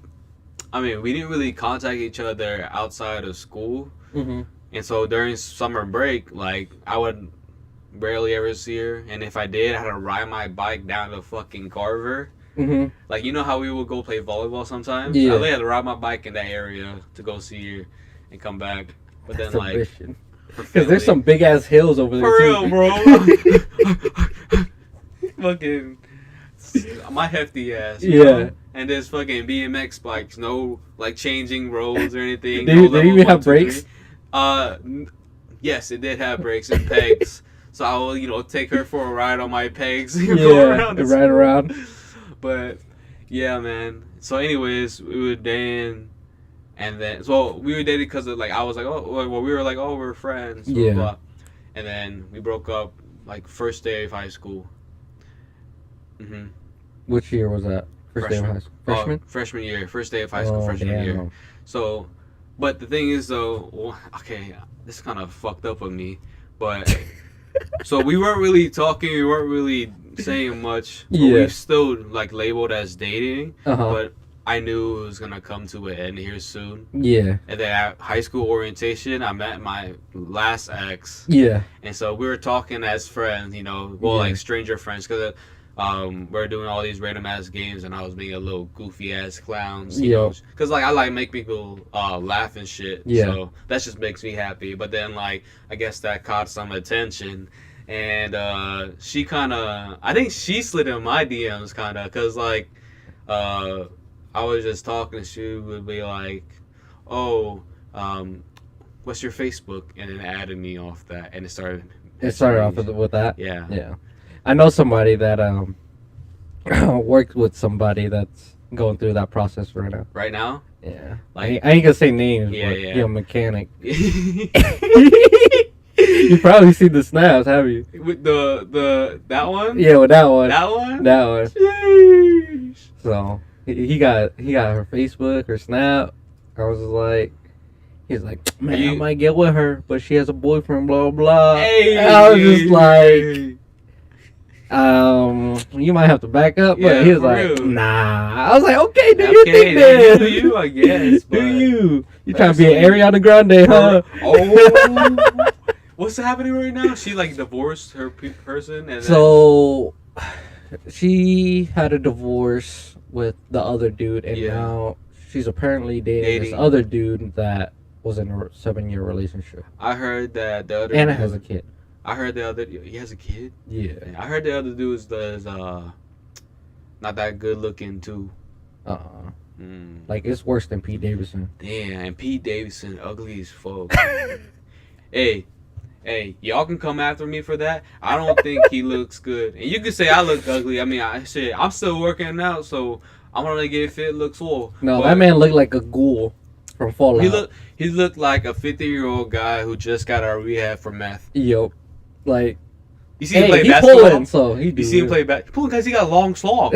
I mean, we didn't really contact each other outside of school. Mm-hmm. And so during summer break, like, I would barely ever see her. And if I did, I had to ride my bike down to fucking Carver. Mm-hmm. Like, you know how we would go play volleyball sometimes? Yeah. I had to ride my bike in that area to go see her and come back. But That's then, like, ambition. Because there's some big ass hills over there. for too. real, bro. Fucking my hefty ass. You know? And there's fucking BMX bikes, no like changing roads or anything. Did no it level even 1, have 2, brakes? 3. Yes, it did have brakes and pegs. So I will, you know, take her for a ride on my pegs. Go around and ride around. But yeah, man. So, anyways, we were dating, and then we were dating because of like I was like, oh, well, we were like, oh, we're friends. Blah, Yeah. blah. And then we broke up like first day of high school. Mhm. Which year was that? First day of high school. Freshman. Freshman year. First day of high school. Freshman year. So, but the thing is though, okay, this is kind of fucked up of me, but so we weren't really talking. We weren't really saying much. But Yeah. we still like labeled as dating. Uh-huh. But I knew it was gonna come to an end here soon. Yeah. And then at high school orientation, I met my last ex, Yeah. and so we were talking as friends, you know, well, Yeah. like stranger friends, because we're doing all these random ass games, and I was being a little goofy ass clown, you know, because like I like make people laugh and shit. Yeah. So that just makes me happy. But then like I guess that caught some attention. And she kind of, I think she slid in my DMs kind of, because like I was just talking, she would be like, oh, what's your Facebook? And then added me off that, and it started off with that? Yeah. Yeah. I know somebody that worked with somebody that's going through that process right now. Right now? Yeah. Like, I ain't gonna say names, Yeah, but yeah. a mechanic. You probably seen the snaps, have you? with that one? Yeah, with that one. That one? That one. Sheesh. So he got her Facebook, her Snap. I was just like, he's like, man, I might get with her, but she has a boyfriend, blah blah. Hey. And I was just like, you might have to back up, but Yeah, he was for like, real. nah. I was like, okay, do your thing then. then. Do you, I guess. Do but- you? You That's trying to be an sweet. Ariana Grande, huh? Oh. What's happening right now? She like divorced her person, and So she had a divorce with the other dude, and Yeah. now she's apparently dating this other dude that was in a 7-year relationship, I heard that the other and it dude- has a kid. I heard the other he has a kid. Yeah. I heard the other dude is not that good looking too. Like it's worse than Pete Davidson. Damn, and Pete Davidson ugly as fuck. Hey, y'all can come after me for that. I don't think he looks good, and you can say I look ugly. I mean, I'm still working out, so I'm gonna get fit. Looks full. No, But that man looked like a ghoul from Fallout. He looked like a 50-year-old guy who just got out of rehab for meth. Yup. Like, You see him hey, play he basketball. pulling, so he do. You see him play basketball. Pulling because he got long slaw.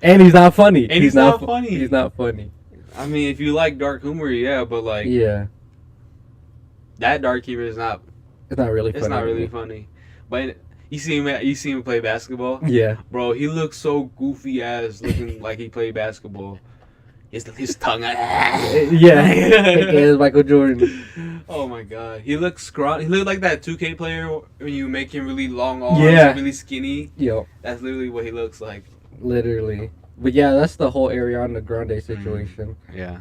And he's not funny. And he's not funny. He's not funny. I mean, if you like dark humor, yeah, but like Yeah, that dark humor is not. it's not really. It's funny not to really me. funny. But you see him play basketball, Yeah. bro. He looks so goofy ass, looking like he played basketball. His tongue. Yeah. It's Michael Jordan. Oh my god, he looks scrawny. He looked like that 2K player when you make him really long arms, Yeah. and really skinny. Yo, That's literally what he looks like. literally. But yeah, that's the whole Ariana Grande situation. Yeah.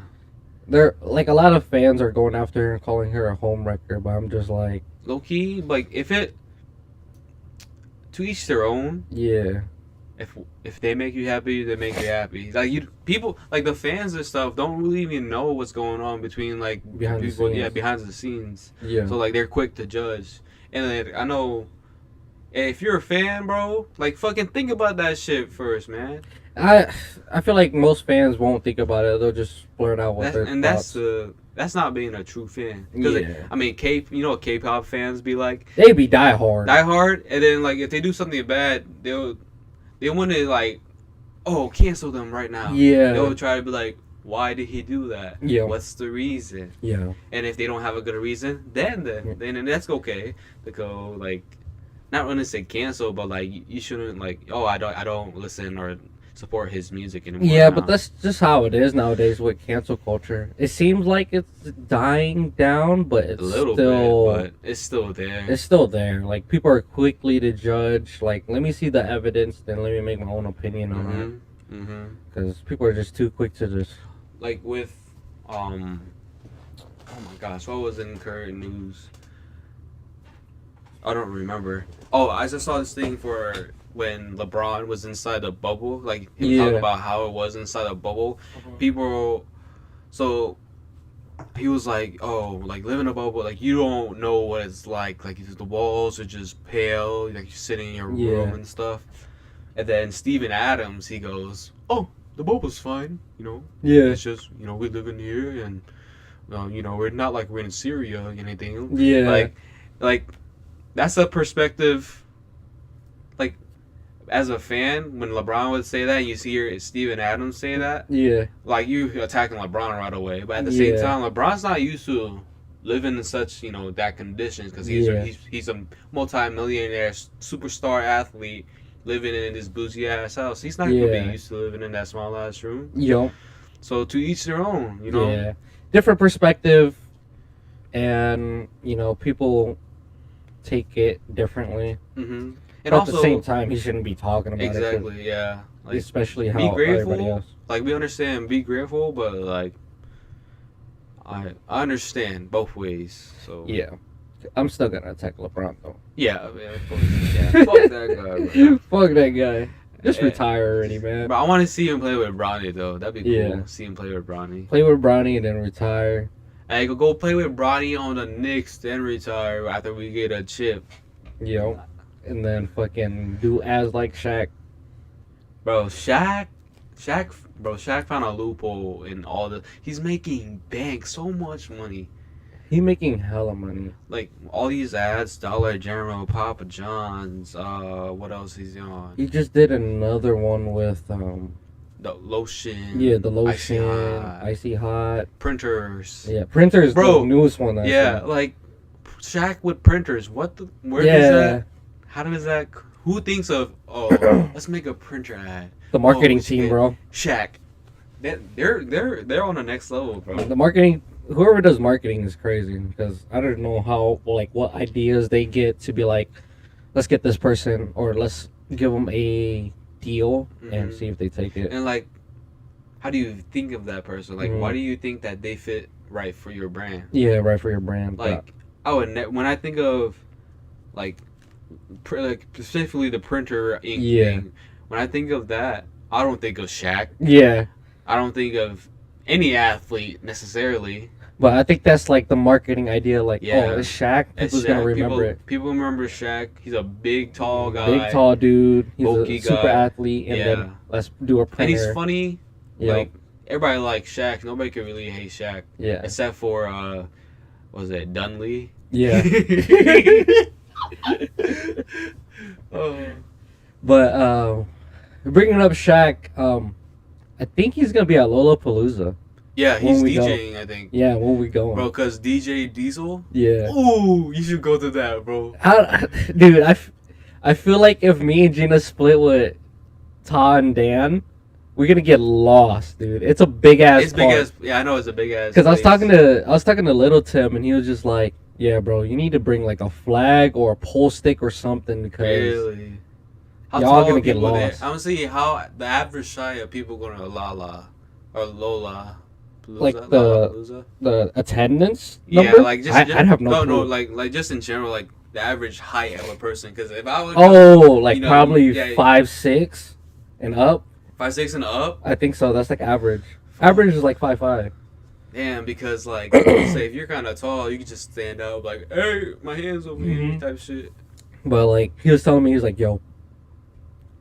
They're like a lot of fans are going after her and calling her a home wrecker, but I'm just like, Low key, like to each their own. yeah, If they make you happy, they make you happy. Like people, like the fans and stuff, don't really even know what's going on between like Behind the people. scenes. Yeah, behind the scenes. yeah. So like they're quick to judge. And like, I know, if you're a fan, bro, like fucking think about that shit first, man. I feel like most fans won't think about it. They'll just blurt out what their thoughts. That's not being a true fan. Because Yeah. I mean, you know what K-pop fans be like? They be die hard. Die hard, and then like if they do something bad, they want to like, oh, cancel them right now. Yeah. They'll try to be like, Why did he do that? Yeah. What's the reason? Yeah. And if they don't have a good reason, then that's okay to go like, not want to say cancel, but like you shouldn't like, oh, I don't listen or support his music anymore. Yeah, now. but that's just how it is nowadays with cancel culture. It seems like it's dying down, but it's a little still bit, but it's still there. it's still there. Like people are quickly to judge. Like, let me see the evidence, then let me make my own opinion on it. Mm-hmm. Because people are just too quick to just. Like with, oh my gosh, what was in current news? I don't remember. Oh, I just saw this thing for when LeBron was inside the bubble. Like, he was talking about how it was inside the bubble. People, so he was like, oh, like, live in a bubble, like, you don't know what it's like the walls are just pale, like, you're sitting in your room and stuff. And then Steven Adams, he goes, oh, the bubble's fine, you know? Yeah. It's just, you know, we live in here, and, you know, we're not like we're in Syria or anything. Yeah. Like, that's a perspective, like, as a fan, when LeBron would say that, and you see Steven Adams say that, Yeah. like, you attacking LeBron right away. But at the same time, LeBron's not used to living in such, you know, that conditions, because he's a multi-millionaire superstar athlete living in this bougie ass house. He's not gonna be used to living in that small ass room. Yo. So to each their own, you know. Yeah. Different perspective, and you know, people take it differently. Mm-hmm. But also, at the same time, he shouldn't be talking about it. Exactly. Yeah. Like, especially how be grateful. Everybody else. Like, we understand, be grateful, but like, I understand both ways. So yeah, I'm still gonna attack LeBron though. Yeah, man. Fuck that guy. Bro. Fuck that guy. Just retire already, man. But I want to see him play with Bronny though. That'd be cool. Yeah. See him play with Bronny. Play with Bronny and then retire. Hey, go play with Bronny on the Knicks, then retire after we get a chip. Yo, and then fucking do as like Shaq. Bro, Shaq found a loophole in all the. He's making bank, so much money. He making hella money. Like all these ads, Dollar General, Papa John's. What else he's on? He just did another one with the lotion. Yeah, the lotion, Icy Hot. Printers. Yeah, printers. Bro, the newest one. Yeah, like Shaq with printers. What the? Where is that? How does that? Who thinks of? Oh, let's make a printer ad. The marketing team, bro. Shaq. They're on the next level, bro. The marketing. Whoever does marketing is crazy, because I don't know how, like, what ideas they get to be like, let's get this person, or let's give them a deal and see if they take it. And like, how do you think of that person? Like, why do you think that they fit right for your brand? Yeah, right for your brand. Like, when I think of like specifically the printer ink thing, when I think of that, I don't think of Shaq. Yeah. I don't think of any athlete necessarily. But I think that's like the marketing idea. Like, oh, it's Shaq. People's gonna remember it. People remember Shaq. He's a big, tall guy. Big, tall dude. He's a super athlete. And then let's do a printer. And he's funny. Yeah. Like, everybody likes Shaq. Nobody can really hate Shaq. Yeah. Except for, what was it, Dunley? Yeah. But bringing up Shaq, I think he's gonna be at Lollapalooza. Yeah, he's DJing, I think. Yeah, when we go, bro. Cause DJ Diesel. Yeah. Ooh, you should go to that, bro. Dude, I feel like if me and Gina split with Ta and Dan, we're gonna get lost, dude. It's a big ass. It's big ass. Yeah, I know it's a big ass. Cause I was talking to Little Tim, and he was just like, "Yeah, bro, you need to bring like a flag or a pole stick or something, because really, y'all gonna get lost." I'm gonna see how the average shy of people going to Lala or Lola. Palooza, like the attendance number? Yeah, like just I'd have no clue. No, like just in general, like the average height of a person. Because if I would, like, you know, probably 5'6" and up. 5'6" and up. I think so. That's like average. Average is like 5'5". Damn, because like say if you're kind of tall, you can just stand up like, hey, my hands over here, type shit. But like he was telling me, he's like, yo,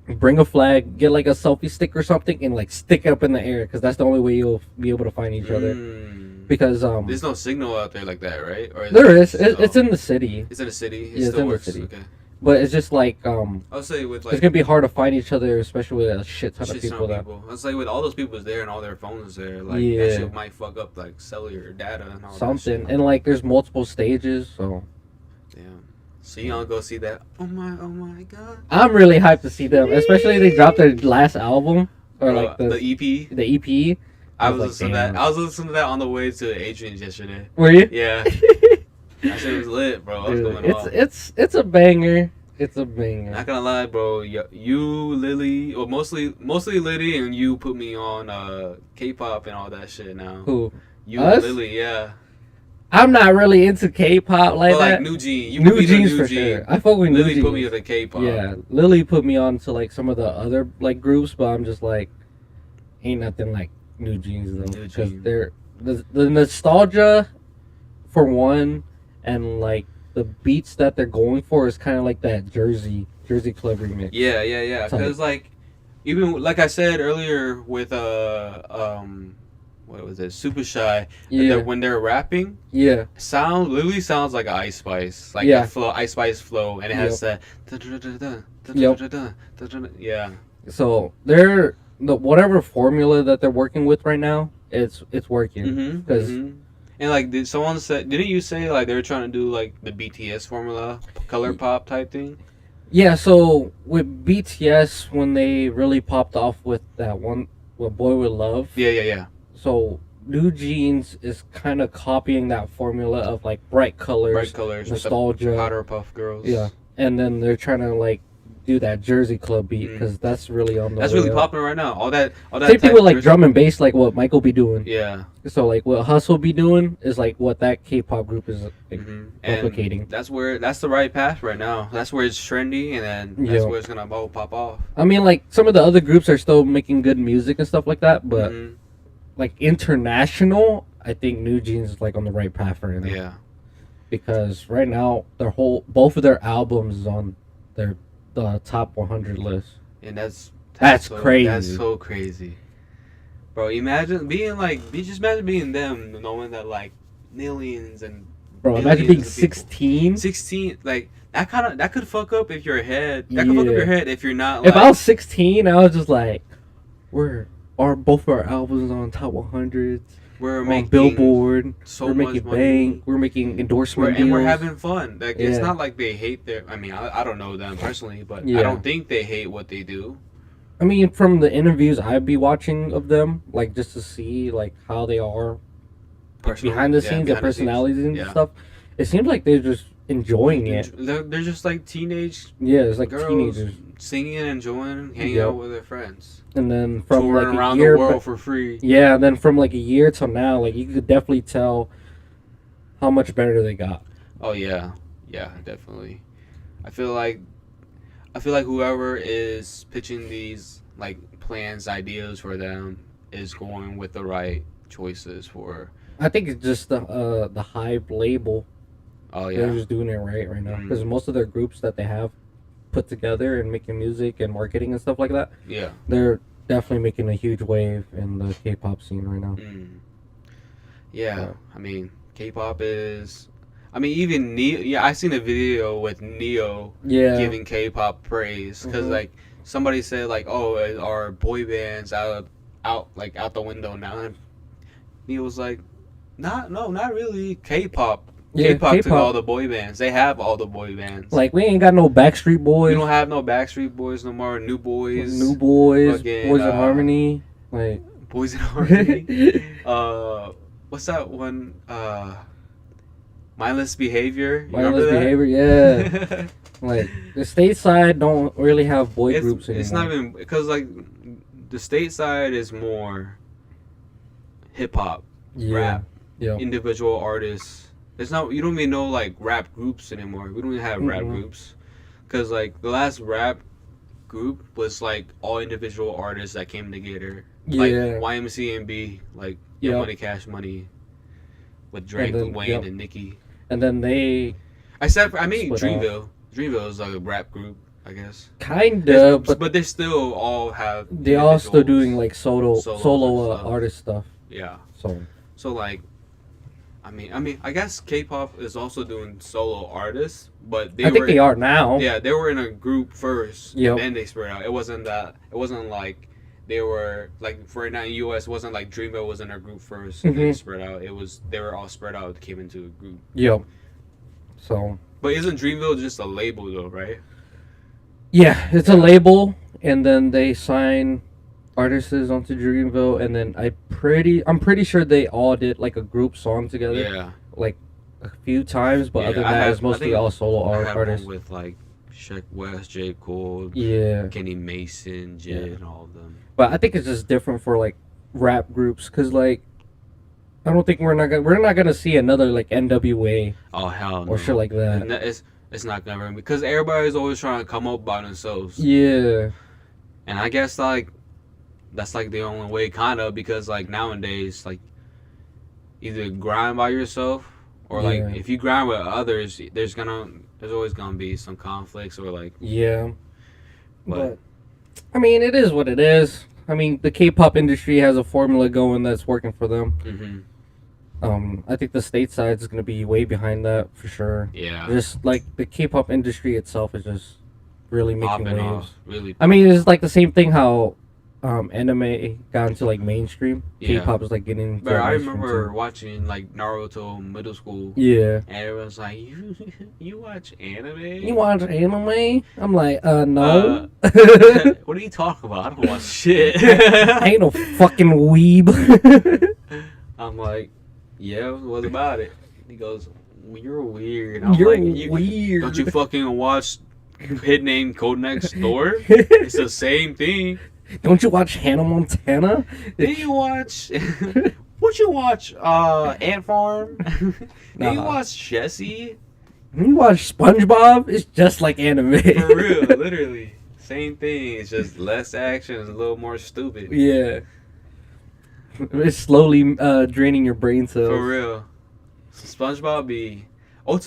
bring a flag, get like a selfie stick or something, and like stick it up in the air, because that's the only way you'll be able to find each other. Because there's no signal out there like that, right? Or there is. It's in the city. It's in the city. It still works. Okay. But it's just like I'll say with it's like gonna be hard to find each other, especially with a shit ton of shit ton people. of That people. I'll say with all those people there and all their phones there, like that Yeah. shit might fuck up like cellular data and all that something, shit. and like there's multiple stages, so Damn. So you don't go see that? Oh my god. I'm really hyped to see them. Especially they dropped their last album or Bro, like the EP. the EP. I I was was like, listening to that. damn. I was listening to that on the way to Adrian's yesterday. Were you? Yeah, that shit was lit, bro. I was Dude, going off. it's a banger. It's a banger. Not gonna lie, bro. You, Lily, or mostly Lily, and you put me on K-pop and all that shit now. Who? You, Us? and Lily, yeah. I'm not really into K-pop like But that. like New Jeans, you New put me to Jeans New for Jeans. sure. I fuck with New Lily Jeans. put me to K-pop. Yeah, Lily put me on to like some of the other like groups, but I'm just like, ain't nothing like New Jeans though, New because Jeans. they're the nostalgia, for one, and like the beats that they're going for is kind of like that Jersey Club remix. Yeah. Tell me. Because like, even like I said earlier with what was it? Super Shy. Yeah, When they're rapping, yeah, Lily sounds like Ice Spice, like Yeah. that flow, Ice Spice flow, and it has that. Yeah. So they're the whatever formula that they're working with right now, it's working. Mm-hmm. 'Cause- And like, didn't you say like they were trying to do like the BTS formula, color pop type thing? Yeah, so with BTS when they really popped off with that one, with Boy With Love. Yeah. So New Jeans is kind of copying that formula of like bright colors, Bright colors, with the nostalgia. Powder Puff Girls. Yeah, and then they're trying to like do that Jersey Club beat Mm. because that's really on the That's way really up. popular right now. All that. Same thing type with like Jersey- drum and bass, like what Michael be doing. Yeah. So like what Hustle be doing is like what that K-pop group is like And replicating. that's the right path right now. That's where it's trendy, and then that's Yeah. where it's gonna all pop off. I mean, like some of the other groups are still making good music and stuff like that, but Mhm. like international, I think New Jeans is like on the right path right now. Yeah. Because right now both of their albums is on the top 100 list. And that's Crazy. That's so crazy, bro. Imagine being them, knowing that like millions and Bro, imagine being millions of people. 16. 16, like that could fuck up if your head. That could fuck up Yeah. your head if you're not. If Like, I was 16, I was just like, both our albums on top 100s, we're on making Billboard, so we're much making money. bank, we're making endorsement And we're deals. having fun. Like it's Yeah. not like they hate their. I mean, I don't know them personally, but Yeah. I don't think they hate what they do. I mean, from the interviews I'd be watching of them, like just to see like how they are Personally, behind the yeah, scenes, their behind the scenes. personalities and Yeah. stuff, it seems like they're just enjoying it. They're just like teenage Yeah, it's like girls teenagers. singing and enjoying, hanging Yep. out with their friends, And then from touring like a around year the world ba- for free. yeah, and then from like a year till now, like you could definitely tell how much better they got. Oh yeah, definitely. I feel like whoever is pitching these like plans, ideas for them is going with the right choices for. I think it's just the Hype label. Oh They're yeah, just doing it right now Mhm. because most of their groups that they have put together and making music and marketing and stuff like that, yeah. they're definitely making a huge wave in the K-pop scene right now. Yeah, Yeah. I mean, K-pop is. I mean, even Neo. Yeah, I seen a video with Neo Yeah, giving K-pop praise because Mhm. like somebody said like, oh, are boy bands out the window now? And Neo was like, not really. K-pop. Yeah, K-pop took K-pop. all the boy bands. They have all the boy bands. like we ain't got no Backstreet we Boys, don't have no Backstreet Boys no more. New Boys. New Boys, fucking, Boys in Harmony, like Boys in Harmony. What's that one? Mindless Behavior. You Mindless remember that? Behavior, yeah. Like the stateside don't really have boy groups anymore. It's not even because like the state side is more hip hop, rap, Yeah. individual artists. It's not you don't even know like rap groups anymore. We don't even have rap Mm-mm. groups because like the last rap group was like all individual artists that came together. Like Yeah. YMCMB, like Yeah. Young Money Cash Money with Drake, then- Wayne, yep. and Nicki. And then they I mean Split off. Dreamville. Dreamville is like a rap group, I guess. kinda, but they still all have. they all still individuals. doing like Solos solo and stuff. artist stuff. Yeah. So So like, I guess K-pop is also doing solo artists, but I think they are now. Yeah, they were in a group first, Yep. and then they spread out. It wasn't like they were like for now in US. It wasn't like Dreamville was in a group first, and then they spread out. They were all spread out, came into a group. Yep. So. But isn't Dreamville just a label though, right? Yeah, it's a label, and then they sign artists onto Dreamville, and then I'm pretty sure they all did like a group song together, Yeah. like a few times, but Yeah, other than that, it's mostly all solo I had artists. one with like Sheck West, J. Cole, Yeah, Kenny Mason, Jid, and all of them. but I think it's just different for like rap groups, cause like I don't think we're not gonna see another like NWA Oh hell no. or shit like that. And it's not gonna happen because everybody's always trying to come up by themselves. Yeah, And I guess like that's like the only way, kind of, because like nowadays, like either grind by yourself or like Yeah. if you grind with others, there's always gonna be some conflicts or like. yeah. But I mean, it is what it is. I mean, the K-pop industry has a formula going that's working for them. mhm. I think the state side is going to be way behind that for sure. Yeah. Just like the K-pop industry itself is just really making Popping waves. off, really. I mean, it's like the same thing how anime got into like mainstream. Yeah. K-pop is like getting into But I mainstream, remember too. watching like Naruto in middle school, Yeah. and everyone's like, "You watch anime? You watch anime? I'm like, no. What are you talking about? I don't watch shit." I ain't no fucking weeb. I'm like, "Yeah, what about it?" He goes, well, "You're weird." I'm You're like, weird. Don't you fucking watch Hit Name Code Next Door? It's the same thing. Don't you watch Hannah Montana? Did you watch? Would you watch Ant Farm? Did you Nah. watch Jesse? When you watch SpongeBob, it's just like anime. For real, literally. Same thing. It's just less action. It's a little more stupid. Yeah. It's slowly draining your brain cells. For real. SpongeBob be.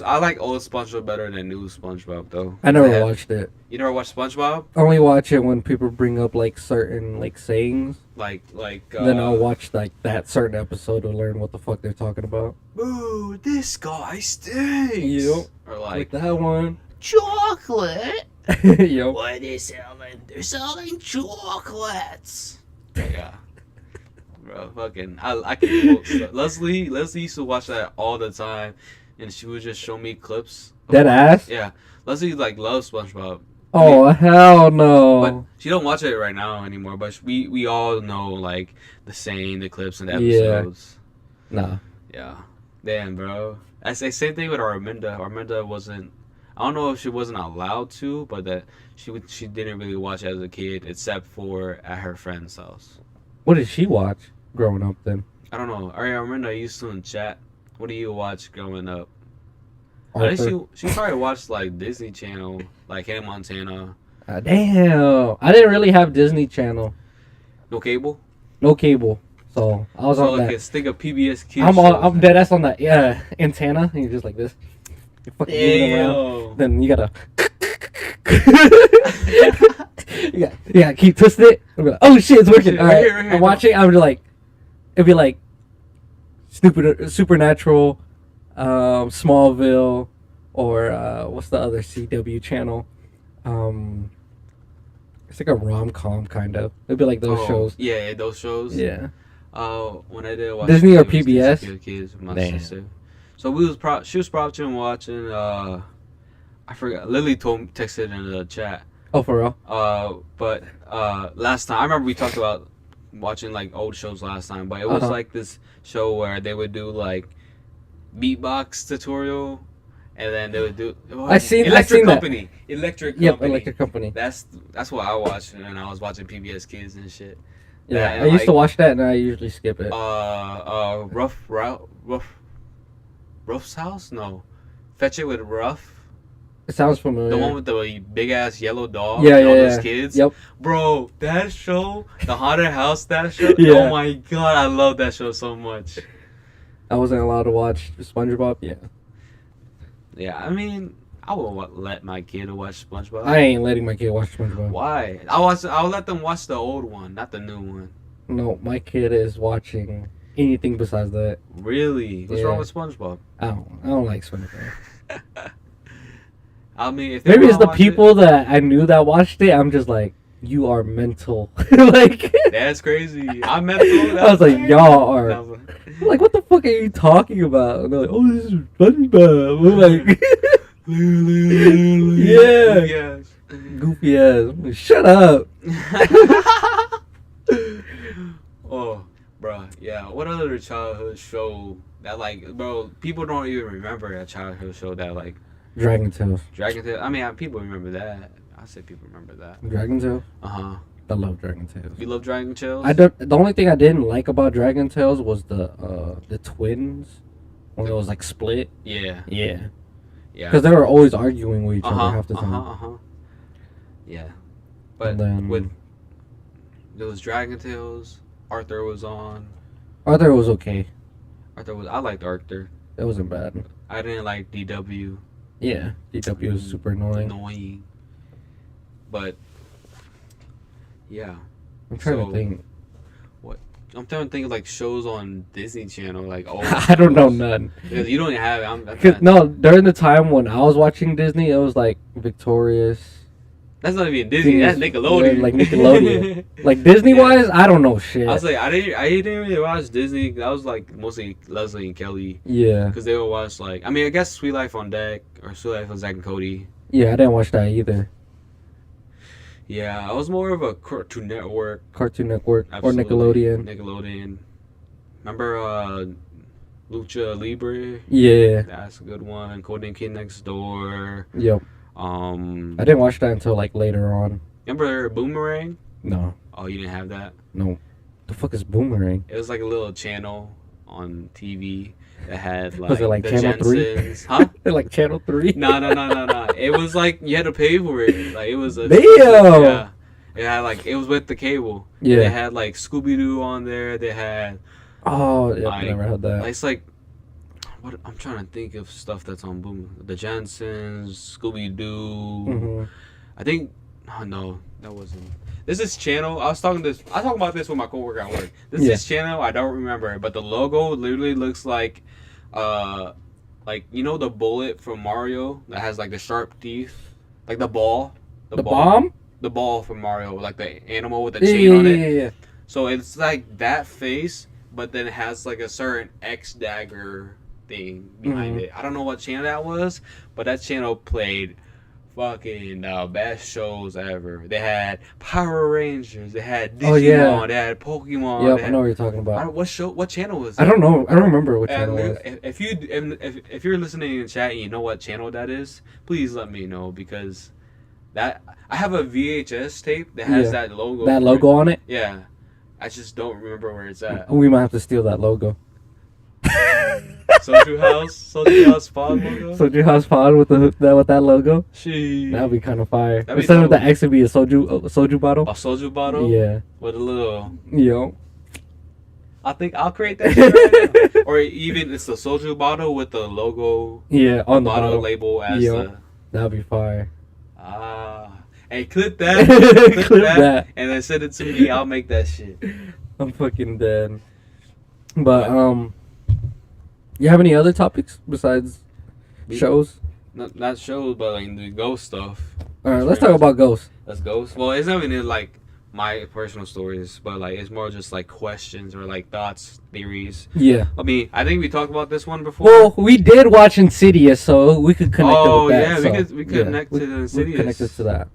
I like old SpongeBob better than new SpongeBob though. I never watched it. You never watched SpongeBob? I only watch it when people bring up like certain like sayings. Like. Then I'll watch like that certain episode to learn what the fuck they're talking about. Boo! This guy stinks. Yep. Or Like that one. chocolate. Yep. What are they selling? They're selling chocolates. Yeah. Bro, fucking, I can quote stuff. Leslie used to watch that all the time, and she would just show me clips. Dead ass? Yeah, Leslie like loves SpongeBob. Oh hell no. But she don't watch it right now anymore. But we all know like the saying, the clips, and the Yeah. episodes. Nah. Yeah. Damn, bro. I say same thing with Arminda. Arminda wasn't. I don't know if she wasn't allowed to, but that she didn't really watch as a kid, except for at her friend's house. What did she watch growing up then? I don't know. Arminda, I used to in chat. What do you watch growing up? I think Arthur? she probably watched like Disney Channel, like Hannah Montana. Damn. I didn't really have Disney Channel. No cable. No cable. So I was So on like that. a stick of PBS Kids. I'm dead ass on that antenna. And you're just like this. You're fucking moving around. Then you gotta yeah, keep twisting it. I'll be like, oh shit, it's working. Shit, All right right, here, right here, I'm watching. I'm just like, it'd be like, Supernatural, Smallville, or what's the other CW channel? It's like a rom-com kind of. It'd be like those shows. Yeah, those shows. Yeah. When I did watch Disney or it was PBS? Disney Kids with my Damn. sister. So she was probably watching. I forgot. Lily texted in the chat. Oh, for real? But last time I remember we talked about watching like old shows last time, but it was like this show where they would do like beatbox tutorial, and then they would do. I've seen Electric that. Company. Electric Company. Yep, Electric Company. That's what I watched, and I was watching PBS Kids and shit. Yeah, and I used to like, watch that, and I usually skip it. Ruff's house? No, Fetch It with Ruff. It sounds familiar. The one with the big ass yellow dog. Yeah, and all yeah, those yeah. kids. Yep. Bro, that show, the haunted house, that show. Yeah. Oh my god, I love that show so much. I wasn't allowed to watch SpongeBob. Yeah, Yeah, I mean, I would let my kid watch SpongeBob. I ain't letting my kid watch SpongeBob. Why? I'll let them watch the old one, not the new one. No, my kid is watching anything besides that. Really? What's Yeah. wrong with SpongeBob? I don't like SpongeBob. I mean, if they Maybe it's wanna the watch people that I knew that watched it. I'm just like, you are mental. Like, it, that's crazy. I'm mental. I was like, y'all are. No, I'm like, what the fuck are you talking about? And they're like, oh, this is SpongeBob. I'm like, yeah, Yes. goofy ass. I'm like, shut up. Oh, bro, yeah. What other childhood show that like, bro? People don't even remember a childhood show that like Dragon Tales. Dragon Tales. I mean, people remember that. I say people remember that. Dragon Tales. Uh-huh. I love Dragon Tales. You love Dragon Tales? I don't. The only thing I didn't like about Dragon Tales was the twins when it was like split. Yeah. Yeah. Yeah. Because they were always arguing with each other half the time. Yeah. But And then with there was Dragon Tales, Arthur was on. Arthur was okay. I liked Arthur. It wasn't bad. I didn't like DW. Yeah, DW was super annoying. Annoying. But yeah. I'm trying So- to think. I'm trying to think of like shows on Disney Channel, like old I don't know shows. none. Because you don't have it. I'm 'Cause, no, during the time when I was watching Disney, it was like Victorious. That's not even Disney. That's Yeah, Nickelodeon. like Nickelodeon. Like Disney wise, I don't know shit. I was like, I didn't really watch Disney. I was like mostly Leslie and Kelly Yeah, because they would watch like, I mean, I guess Sweet Life on Deck or Sweet Life on Zack and Cody. yeah, I didn't watch that either. Yeah, I was more of a Cartoon Network, Cartoon Network absolutely. or Nickelodeon. Nickelodeon. Remember Lucha Libre? Yeah, That's a good one. Codename Kid Next Door. yep. I didn't watch that until like later on. Remember Boomerang? No, Oh, you didn't have that? no. The fuck is Boomerang? It was like a little channel on TV that had like, Was it like the Channel 3? Jensens. Huh? Like Channel 3? No. It was like you had to pay for it. Like it was a Damn! Yeah. It had like it was with the cable. Yeah. They had like Scooby Doo on there. They had Oh, yeah, I Like- never had that. it's like what I'm trying to think of stuff that's on Boom. The Jensens, Scooby Doo. Mhm. I think no, that wasn't. This is channel. I was talking about this with my coworker at work. This channel. I don't remember, but the logo literally looks like you know the bullet from Mario that has like the sharp teeth, like the ball. The bomb? The ball from Mario, like the animal with the Yeah, chain yeah, on it. yeah. So it's like that face, but then it has like a certain X dagger thing behind Mhm. it. I don't know what channel that was, but that channel played fucking best shows ever. They had Power Rangers, they had Digimon, Oh, yeah. they had Pokemon. Yep, they I had, know what you're talking about. what channel was I it? don't know. I don't remember what And channel it was. if you're listening in the chat and you know what channel that is, please let me know because that I have a VHS tape that has Yeah. that logo. That logo on it? Yeah, I just don't remember where it's at. We might have to steal that logo. Sojuhousepod logo. Sojuhousepod with that logo. She That'd be kind of fire. That'd be Instead of the dope. X, it'd be a soju bottle. a soju bottle. Yeah. With a little. Yo. I think I'll create that shit right now. Or even it's a soju bottle with the logo Yeah, on the bottle bottle. label as Yo. the. That'd be fire. Hey, clip that. Clip that. And then send it to me. I'll make that shit. I'm fucking dead. But you have any other topics besides shows? Not shows, but like the ghost stuff. All right, let's talk about ghosts. That's ghosts. Well, it's not even like my personal stories, but like it's more just like questions or like thoughts, theories. Yeah. I mean, I think we talked about this one before. Well, we did watch Insidious, so we could connect it Oh, with that. yeah, we so, could connect to the We Insidious. connect it to that.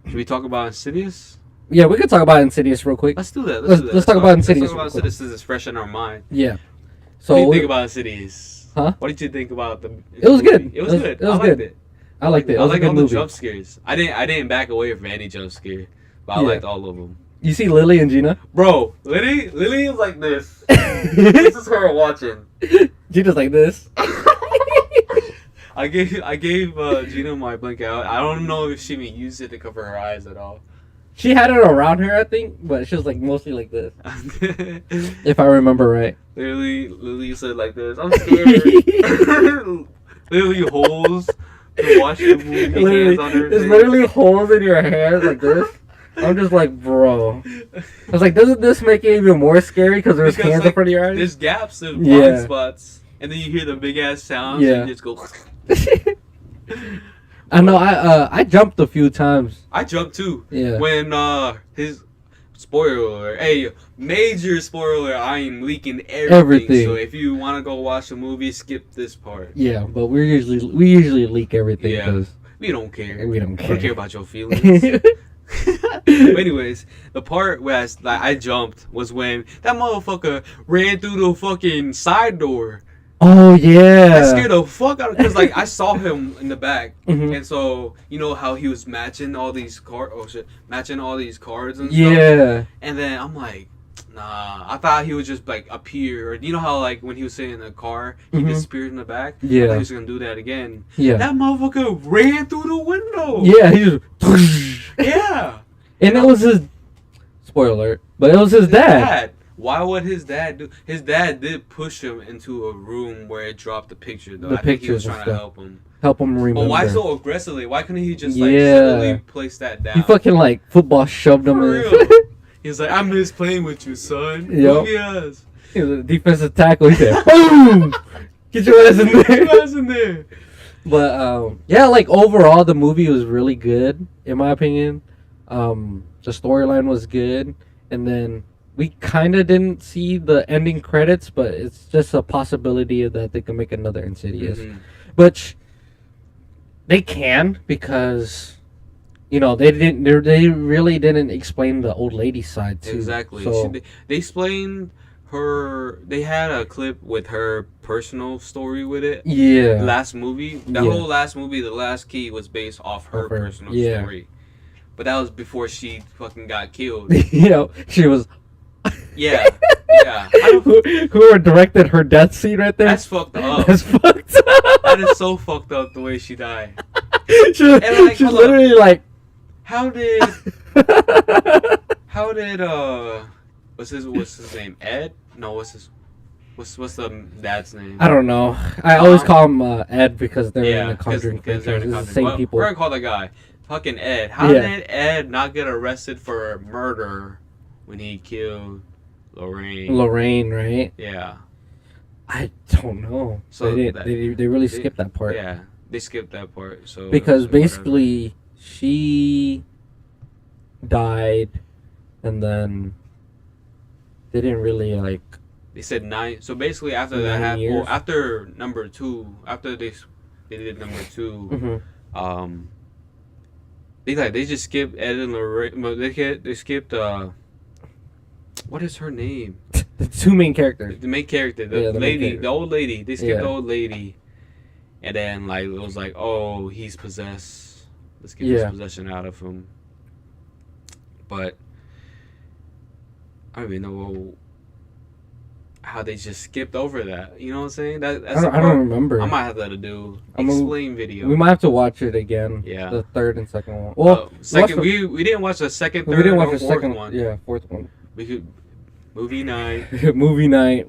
Should we talk about Insidious? Yeah, we could talk about Insidious real quick. Let's do that. Let's talk about Insidious Let's talk about real quick. Insidious since it's fresh in our mind. Yeah. What So do you think about Insidious? Huh? What did you think about the? It was good. It was good. It was I liked good. it. I liked it. It I was a like good all the movie. jump scares. I didn't back away from any jump scare, but I Yeah. liked all of them. You see Lily and Gina? Bro, Lily is like this. This is her watching. Gina's like this. I gave Gina my blanket. I don't know if she even used it to cover her eyes at all. She had it around her, I think, but she was like mostly like this. If I remember right. Lily said like this. I'm scared. Lily holes to watch the movie. Literally, Hands on her there's face. literally holes in your hair like this. I'm just like, bro. I was like, doesn't this make it even more scary because there's hands in front of your eyes? There's gaps and blind Yeah. spots, and then you hear the big ass sounds, Yeah. and you just go. I know. I jumped a few times. I jumped too. Yeah. When his spoiler, hey, major spoiler, I am leaking everything. So if you want to go watch the movie, skip this part. Yeah, but we usually leak everything Yeah. because We don't care. we don't We care. don't care about your feelings. But anyways, the part where I jumped was when that motherfucker ran through the fucking side door. Oh yeah. I scared the fuck out of because like I saw him in the back, Mhm. and so you know how he was matching all these matching all these cards and stuff. Yeah. And then I'm like, nah. I thought he would just like appear. Or you know how like when he was sitting in the car, he Mhm. disappeared in the back. I thought Yeah. he was gonna do that again. Yeah. That motherfucker ran through the window. Yeah. He just. Yeah. And it was his. Spoiler alert. But it was his dad. Why would his dad do? His dad did push him into a room where it dropped the picture though. The I think he was pictures and trying to stuff. help him. Help him remember. But why so aggressively? Why couldn't he just like Yeah. slowly place that down? He fucking like football shoved him For in. real. He's like, I miss playing with you, son. Yup. Move your ass. He was a defensive tackle. He said, "Boom! Get your ass in Get there." your ass in there. But yeah, like overall, the movie was really good in my opinion. The storyline was good, and then we kind of didn't see the ending credits, but it's just a possibility that they can make another Insidious, Mhm. which they can because you know they really didn't explain the old lady side too. Exactly. So, They explained her. They had a clip with her personal story with it. yeah. Last movie, the Yeah. whole last movie, the last key was based off her Off her, personal yeah. story. But that was before she fucking got killed. You know, she was. Yeah, yeah. I don't- Whoever directed her death scene right there. That's fucked up. That's fucked up. That is so fucked up the way she died. She, like, she's hold literally like. How did what's his name? Ed? No, what's the dad's name? I don't know. I always call him Ed because they're in the Conjuring because franchise. they're in It's the the same people. We're gonna call the guy fucking Ed. How Yeah. did Ed not get arrested for murder when he killed Lorraine? Lorraine, right? Yeah. I don't know. So they that- they really skipped that part. Yeah, they skipped that part. So Because so whatever. basically she died, and then they didn't really like. They said 9. So basically, after 9 that happened, years. well, after number 2, after they did number 2, Mhm. they just skipped Ed and Lorraine. But they skipped what is her name? The two main characters. The main character, the Yeah, the main lady, character. the old lady. They skipped Yeah. the old lady, and then like it was like, oh, he's possessed. Let's get Yeah. this possession out of him. But I don't even know how they just skipped over that. You know what I'm saying? That's I the don't part remember. I might have to do I'm gonna- explain video. We might have to watch it again. Yeah. The third and second one. Well, second, watch we didn't watch the second, we third, didn't watch or the fourth second one. Yeah, fourth one. We could movie night. Movie night.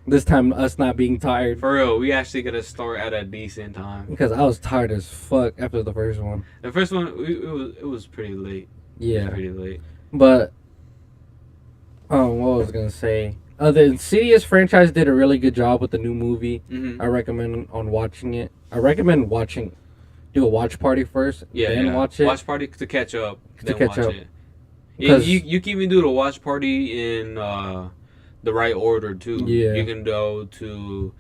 This time, us not being tired For real, we actually gotta start at a decent time. because I was tired as fuck after the first one. The first one, it was pretty late. It was Yeah, pretty late. but what was I gonna say? The Insidious franchise did a really good job with the new movie. Mm-hmm. I recommend on watching it. I recommend do a watch party first, then watch it. Watch party to catch up. To Then catch watch up. it. Because- You can even do the watch party in the right order too. Yeah. You can go to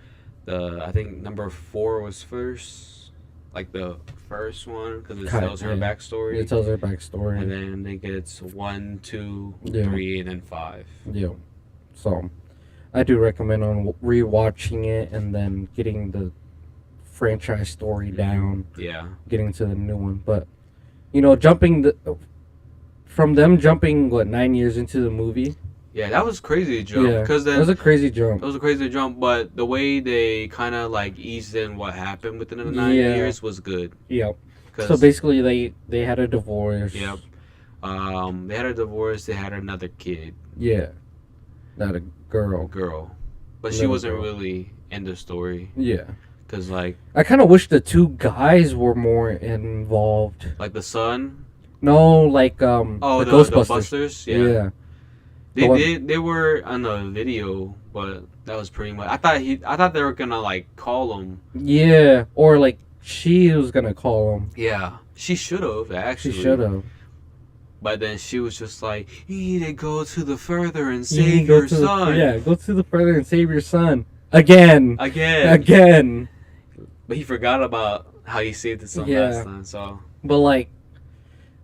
I think number 4 was first, like the first one because it tells her yeah. backstory. It tells her backstory. And then I think it's 1, 2, Yeah. 3, and then 5. Yeah. So, I do recommend on rewatching it and then getting the franchise story down, Yeah. getting to the new one. But, from them jumping 9 years into the movie. Yeah, that was crazy to jump. Yeah, Because that then was a crazy jump. it was a crazy jump, but the way they kind of like eased in what happened within the 9 Yeah. years was good. Yeah. 'Cause- So basically, they had a divorce. Yep. They had a divorce. They had another kid, Yeah. Not a girl. girl, but she Little wasn't girl. really in the story Yeah. because like I kind of wish the two guys were more involved. the son. No, like Oh, the the Ghostbusters. Busters. Yeah. Yeah. The one- They were on the video, but that was pretty much. I thought they were gonna like call him. Yeah, or like she was gonna call him. Yeah, she should have She actually. should have. But then she was just like, "You need to go to the further and save your son." Yeah, go to the further and save your son again. Again. But he forgot about how he saved his son last time. So. But like,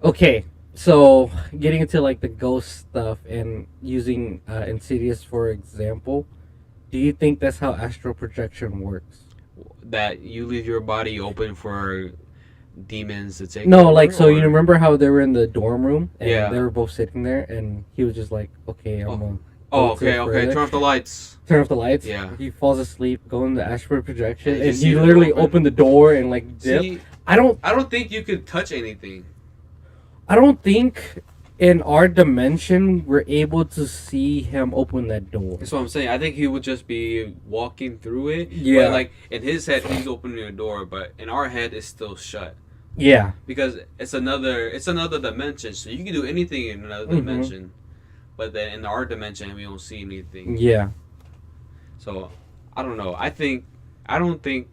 okay, so getting into like the ghost stuff and using Insidious for example, do you think that's how astral projection works? That you leave your body open for demons to take No, over, like, so or- you remember how they were in the dorm room and Yeah. they were both sitting there and he was just like, okay, I'm gonna Oh, go to the okay. further. Turn off the lights. Turn off the lights. Yeah. He falls asleep, go into astral projection, And and you see he the literally door open. opened the door and like dip. See, I don't think you could touch anything. think in our dimension we're able to see him open that door. That's what I'm saying. I think he would just be walking through it. Yeah. But like in his head, he's opening a door, but in our head, it's still shut Yeah. because it's another dimension. So you can do anything in another Mhm. dimension, but then in our dimension, we don't see anything. Yeah. So I don't know. I don't think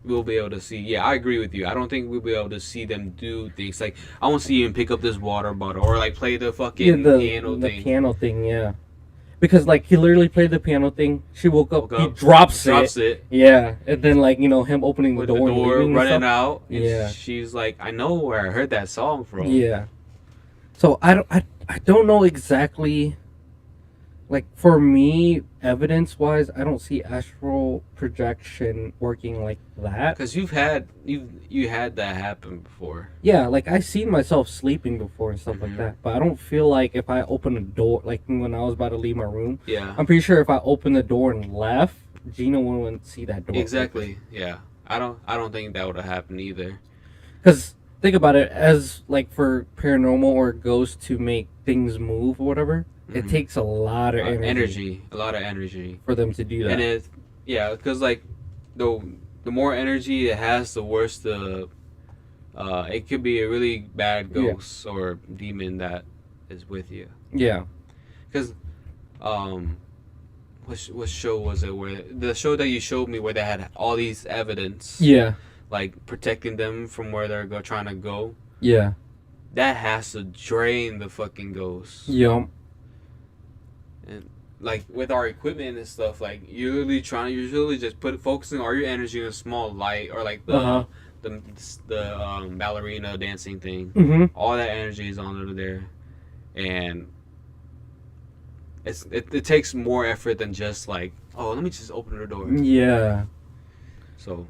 we'll be able to see. Yeah, I agree with you. I don't think we'll be able to see them do things like I won't see him pick up this water bottle or like play the fucking piano the thing. piano thing, yeah. Because like he literally played the piano thing. She woke up, he drops it. it. Yeah, and then like him opening With the door, and leaving and running stuff. out. And Yeah. she's like, I know where I heard that song from. Yeah. So I don't know exactly. Like for me, evidence wise, I don't see astral projection working like that. Because you had that happen before. Yeah, like I seen myself sleeping before and stuff like Mhm. that. But I don't feel like if I open a door, like when I was about to leave my room, Yeah. I'm pretty sure if I opened the door and left, Gina wouldn't see that door. Exactly. Yeah. I don't think that would have happened either. Because think about it, as like for paranormal or ghosts to make things move or whatever, it Mhm. takes a lot of energy A lot of energy. for them to do that. And because like the more energy it has, the worse it could be a really bad ghost or demon that is with you. Yeah. Because what show was it where the show that you showed me where they had all these evidence, Yeah. like protecting them from where they're trying to go, Yeah. that has to drain the fucking ghost. Yep. And like with our equipment and stuff, like you're literally just focusing all your energy on a small light or like the ballerina dancing thing. Mm-hmm. All that energy is on under there, and it takes more effort than just like, oh, let me just open the door. Yeah. So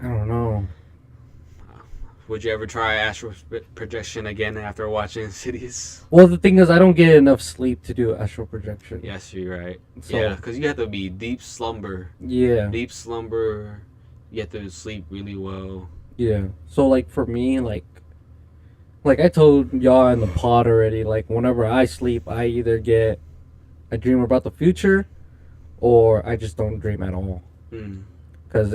I don't know. would you ever try astral projection again after watching Insidious? Well, the thing is, I don't get enough sleep to do astral projection. Yes, you're right. So, Yeah, because you have to be deep slumber. Yeah. Deep slumber. You have to sleep really well. Yeah. So, like, for me, like I told y'all in the pod already, like, whenever I sleep, I either I dream about the future, or I just don't dream at all. Mm. Because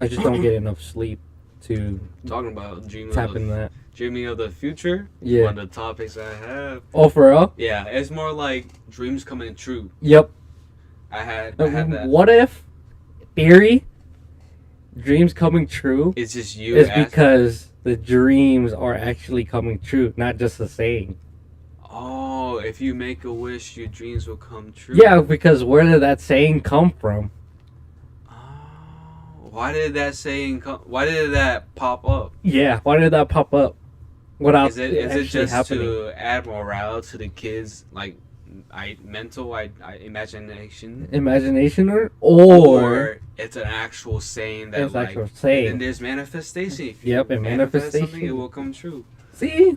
I just don't get enough sleep to Talking about tap in that. dreaming of the future. Yeah. One of the topics I have. Oh, for real? Yeah, it's more like dreams coming true. Yep. I had that. What if, theory, dreams coming true It's just you. is because the dreams are actually coming true, not just a saying. Oh, if you make a wish, your dreams will come true. Yeah, because where did that saying come from? Why did that saying come? Why did that pop up? Yeah, why did that pop up? Without Is it actually just happening? to add morale to the kids, like mental imagination, or it's an actual saying that it's like, actual saying. and then there's manifestation. If you Yep, and manifest something, manifestation. it will come true. See,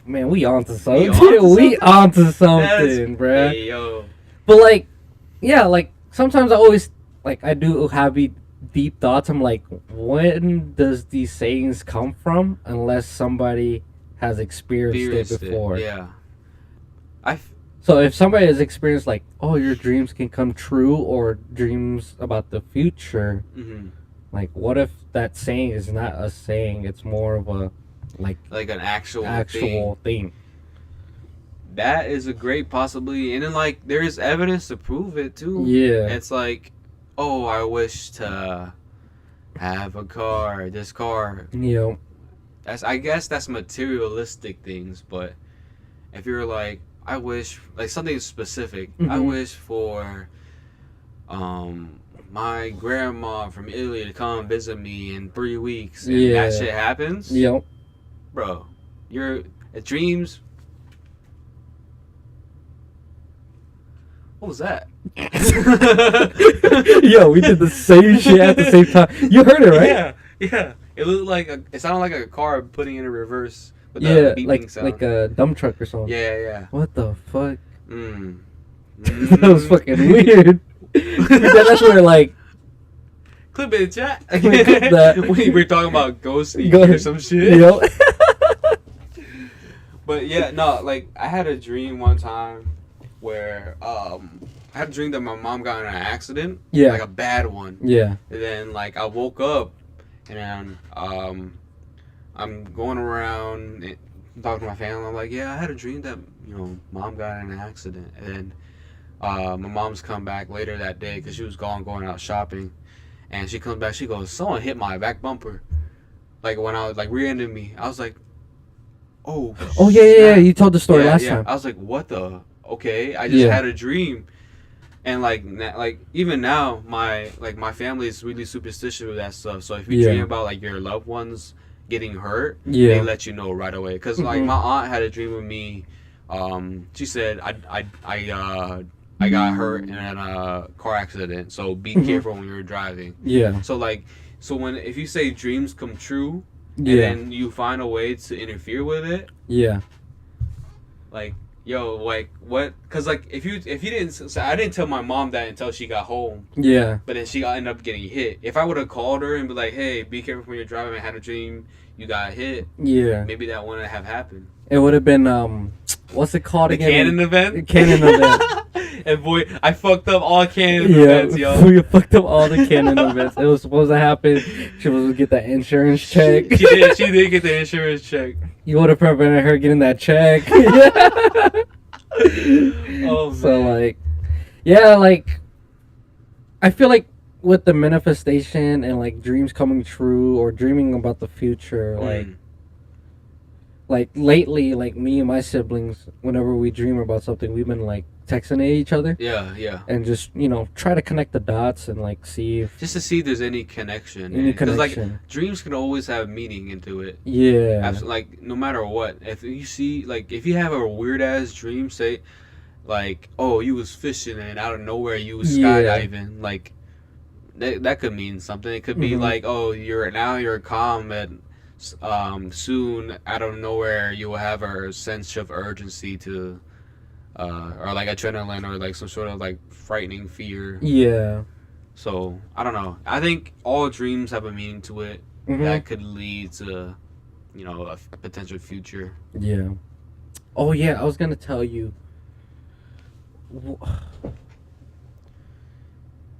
man, we onto something. onto We something? onto something, bruh. Hey yo, But like, yeah, like sometimes I always like I do have deep thoughts. I'm like, when does these sayings come from? Unless somebody has experienced it before. Yeah, So if somebody has experienced like, oh, your dreams can come true, or dreams about the future, mm-hmm. like, what if that saying is not a saying? It's more of a like an actual thing. That is a great possibility, and then like there's evidence to prove it too. Yeah. It's like, oh, I wish to have a car, this car. I guess that's materialistic things, but if you're like, I wish, like something specific, I wish for my grandma from Italy to come visit me in 3 weeks, and that shit happens. Bro, your dreams. What was that? Yo, we did the same shit at the same time. You heard it, right? Yeah. It looked like it sounded like a car putting in a reverse. With like a dump truck or something. Yeah. What the fuck? That was fucking weird. That's where like. Clip it, chat. Clip that. We were talking about ghosting or some shit. But yeah, no, like I had a dream one time where I had a dream that my mom got in an accident. Yeah. Like a bad one. Yeah. And then like I woke up and I'm going around and talking to my family. I'm like, yeah, I had a dream that, mom got in an accident. And then my mom's come back later that day because she was going out shopping. And she comes back, she goes, someone hit my back bumper. Like when I was like rear-ended me. I was like, oh yeah, you told the story last time. I was like, what the? Okay, I just had a dream. And like even now, my family is really superstitious with that stuff. So if you dream about like your loved ones getting hurt, they let you know right away. Cause like my aunt had a dream with me. She said I got hurt in a car accident. So be careful when you're driving. Yeah. So if you say dreams come true, and then you find a way to interfere with it. Yeah. Like. Yo, like what? Cause like if you didn't, so I didn't tell my mom that until she got home. Yeah. But then she ended up getting hit. If I would have called her and be like, "Hey, be careful when you're driving. I had a dream you got hit." Yeah. Maybe that wouldn't have happened. It would have been what's it called again? The canon event. The canon event. And boy, I fucked up all canon events, yo. We fucked up all the canon events. It was supposed to happen. She was supposed to get that insurance check. She did get the insurance check. You would have prevented her getting that check. Oh, so like, yeah, like I feel like with the manifestation and like dreams coming true or dreaming about the future, like lately, like me and my siblings, whenever we dream about something, we've been like texting each other. Yeah. And just try to connect the dots and like see if there's any connection. Because like dreams can always have meaning into it. Yeah. Like no matter what, if you see if you have a weird ass dream, say like, oh, you was fishing and out of nowhere you was skydiving, like that could mean something. It could be like, oh, you're calm and soon out of nowhere you will have a sense of urgency to or like adrenaline or like some sort of like frightening fear. Yeah. So I don't know. I think all dreams have a meaning to it that could lead to, a potential future. Yeah. Oh yeah, I was gonna tell you.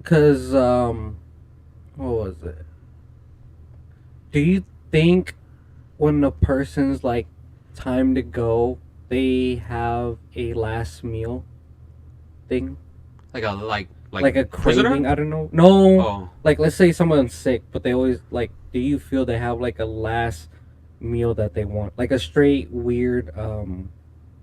Cause what was it? Do you think when a person's like time to go, they have a last meal thing? Like a craving? prisoner? I don't know. No. Oh. Like let's say someone's sick, but they always like, do you feel they have like a last meal that they want? Like a straight weird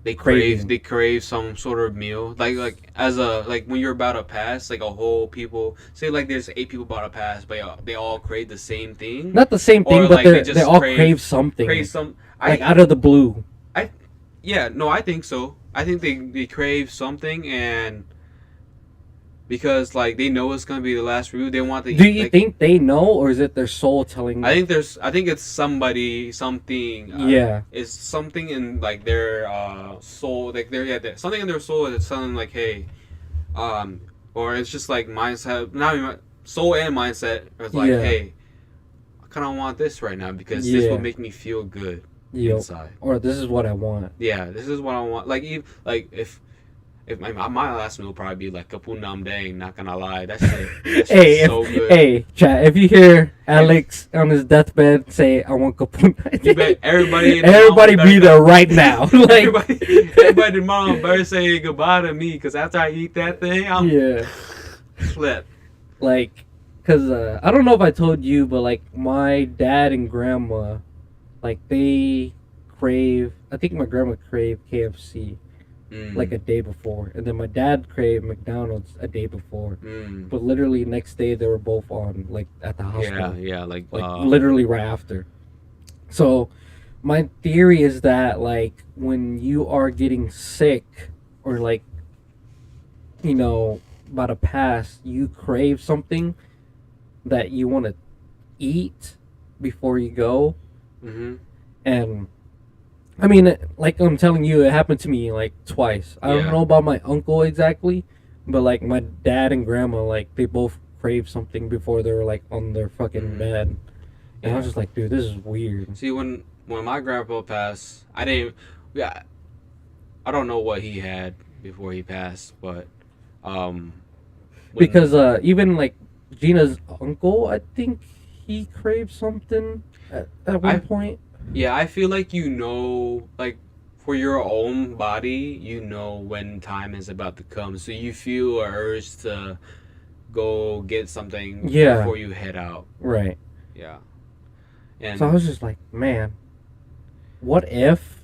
they crave some sort of meal. Like as a when you're about to pass, like a whole people say like there's 8 people about to pass, but they all crave the same thing. Not the same thing, but they all crave something. Out of the blue. I think so. I think they crave something, and because like they know it's gonna be the last review, they want to. Do you think they know, or is it their soul telling them? I think it's something. It's something in like their soul, like something in their soul that's telling them like, hey, or it's just like mindset, not even soul and mindset. It's like, hey, I kind of want this right now because this will make me feel good inside. Or this is what I want. Yeah, this is what I want. Like if If my last meal would probably be like kapun nam dang. Not gonna lie, that shit's Hey, so good. hey, chat. If you hear Alex on his deathbed say, "I want kapun," You bet everybody be there right now. Like, everybody, mom better say goodbye to me, because after I eat that thing, I'm flip. Like, cause I don't know if I told you, but like my dad and grandma, like they crave. I think my grandma craved KFC like a day before, and then my dad craved McDonald's a day before. But literally next day they were both on like at the hospital. Yeah, like literally right after. So my theory is that like when you are getting sick or like about to pass, you crave something that you want to eat before you go. And I mean, like I'm telling you, it happened to me like twice. I don't know about my uncle exactly, but like my dad and grandma, like they both craved something before they were like on their fucking bed. And I was just like, dude, this is weird. See, when my grandpa passed, I didn't. Yeah, I don't know what he had before he passed, but because even like Gina's uncle, I think he craved something at one point. Yeah, I feel like like for your own body, when time is about to come, so you feel an urge to go get something before you head out. Right. Yeah. And so I was just like, man, what if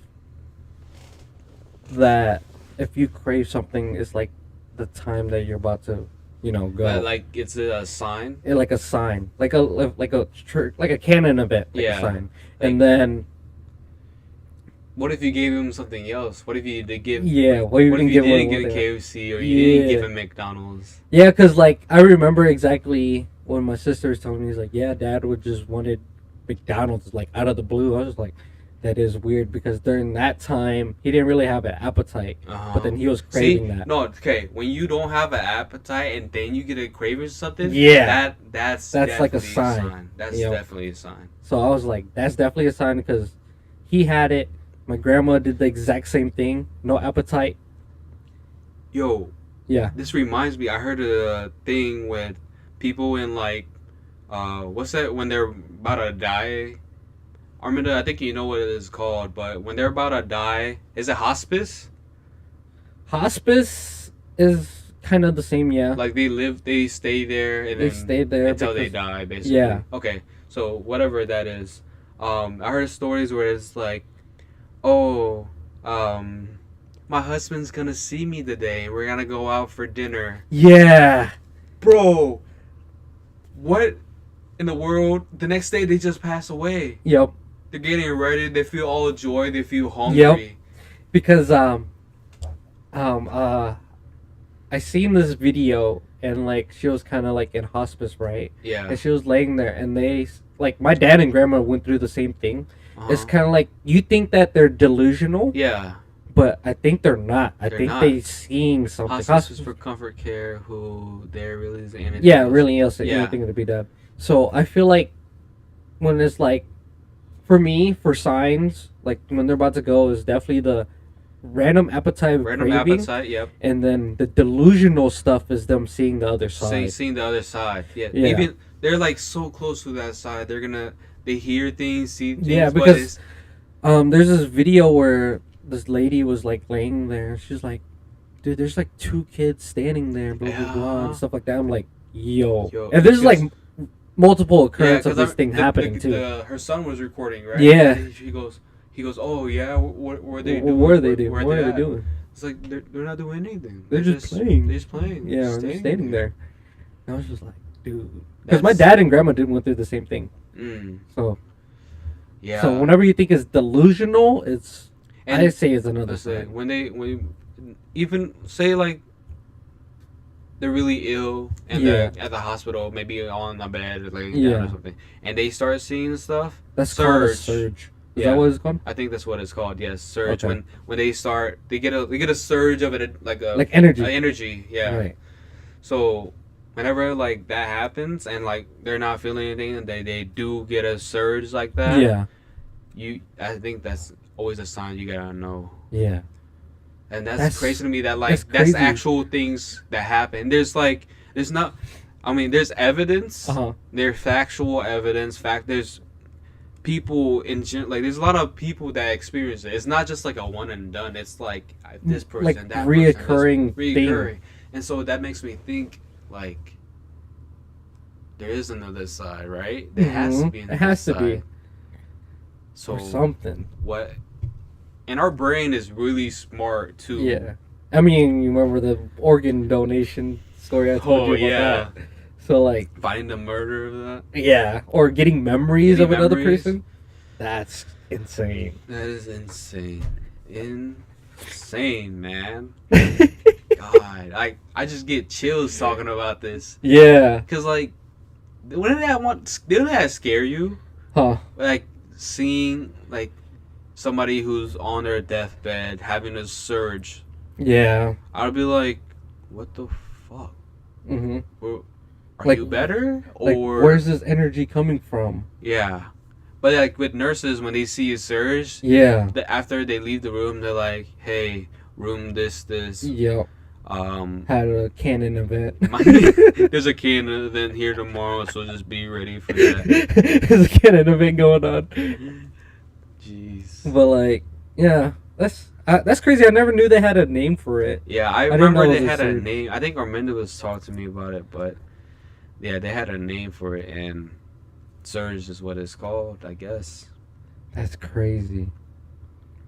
you crave something is like the time that you're about to, go. Like it's a sign. Yeah, like a sign, like a church, like a canon event, like a sign. And then, what if you gave him something else? What if you did give? What if you didn't get a KFC or you didn't give him McDonald's? Yeah, because like I remember exactly when my sister was telling me, he's like, yeah, Dad would just wanted McDonald's like out of the blue. I was like, that is weird, because during that time he didn't really have an appetite, but then he was craving that. No, okay. When you don't have an appetite and then you get a craving or something, that's like a sign. That's definitely a sign. So I was like, that's definitely a sign, because he had it. My grandma did the exact same thing. No appetite. Yo. Yeah. This reminds me. I heard a thing with people in like, what's that when they're about to die? Arminda, I think you know what it is called, but when they're about to die, is it hospice? Hospice is kind of the same, yeah. Like they stay there, and they stay there until they die, basically. Yeah. Okay, so whatever that is, I heard stories where it's like, oh, my husband's gonna see me today. We're gonna go out for dinner. Yeah. Bro, what in the world? The next day they just pass away. Yep. They're getting ready. They feel all the joy. They feel hungry. Yep. Because I seen this video, and like she was kind of like in hospice, right? Yeah. And she was laying there, and they like my dad and grandma went through the same thing. It's kind of like you think that they're delusional. Yeah. But I think they're not. I think they seeing something. Hospice is for comfort care who there really isn't anything. Yeah, really is anything to be done. So I feel like when it's like, for me, for signs, like when they're about to go, is definitely the random appetite of craving, appetite, yep. And then the delusional stuff is them seeing the other side. Seeing the other side, yeah. Even they're like so close to that side, they hear things, see things. Yeah, because there's this video where this lady was like laying there. She's like, dude, there's like 2 kids standing there, blah blah blah, and stuff like that. I'm like, yo. And there's like multiple occurrence of this thing happening too. Her son was recording, right? Yeah. He goes, oh yeah, what were they doing? What are they doing? It's like they're not doing anything. They're just playing. They're just playing. Yeah, they're just standing there. And I was just like, dude, because my dad and grandma went through the same thing. So yeah. So whenever you think it's delusional, I say it's another thing. When even say like they're really ill and they're at the hospital, maybe on a bed or laying down or something, and they start seeing stuff. That's called a surge. Is that what it's called? I think that's what it's called. Yes, surge. Okay. When they start, they get a surge of it, like energy. Energy. Yeah. Right. So whenever like that happens and like they're not feeling anything and they do get a surge like that. Yeah. I think that's always a sign you gotta know. Yeah. And that's crazy to me that that's that's crazy. actual things that happen. There's not. I mean, there's evidence. There's factual evidence. There's people there's a lot of people that experience it. It's not just like a one and done. It's like this person, like that reoccurring person, thing. and so that makes me think like there is another side, right? There has to be another It has side. to be. So Or something. what? And our brain is really smart too. Yeah. I mean, you remember the organ donation story I told you about that? So like finding the murder of that. Yeah, or getting memories of another memories. person. That's insane. That is insane. Insane, man. God, I just get chills talking about this. Yeah. Cause like, didn't that scare you? Huh. Like seeing like somebody who's on their deathbed having a surge. Yeah. I'd be like, what the fuck? Mm-hmm. Are Like- you better? Like, Or where's this energy coming from? yeah. But like with nurses, when they see a surge, Yeah. after they leave the room, they're like, "Hey, room this. Yep. Had a canon event. There's a canon event here tomorrow, so just be ready for that." There's a canon event going on. Jeez. But like, yeah, that's crazy. I never knew they had a name for it. Yeah, I didn't know remember it they was a had a surge. name. I think Arminda was talking to me about it, but yeah, they had a name for it, and surge is what it's called, I guess. That's crazy.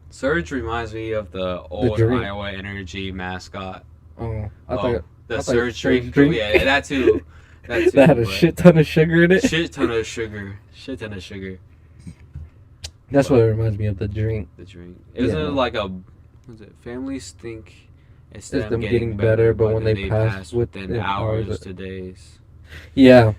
Surge reminds me of the old drink. Iowa Energy mascot. Oh, The I thought surge Surge drink. drink. Yeah, that too. That too. that had a but shit ton of sugar in it. shit ton of sugar. Shit ton of sugar. That's what it reminds me of, the drink. The drink. Isn't Yeah. it like was it families think it's It's them getting better, but when they pass within hours to days. Yeah.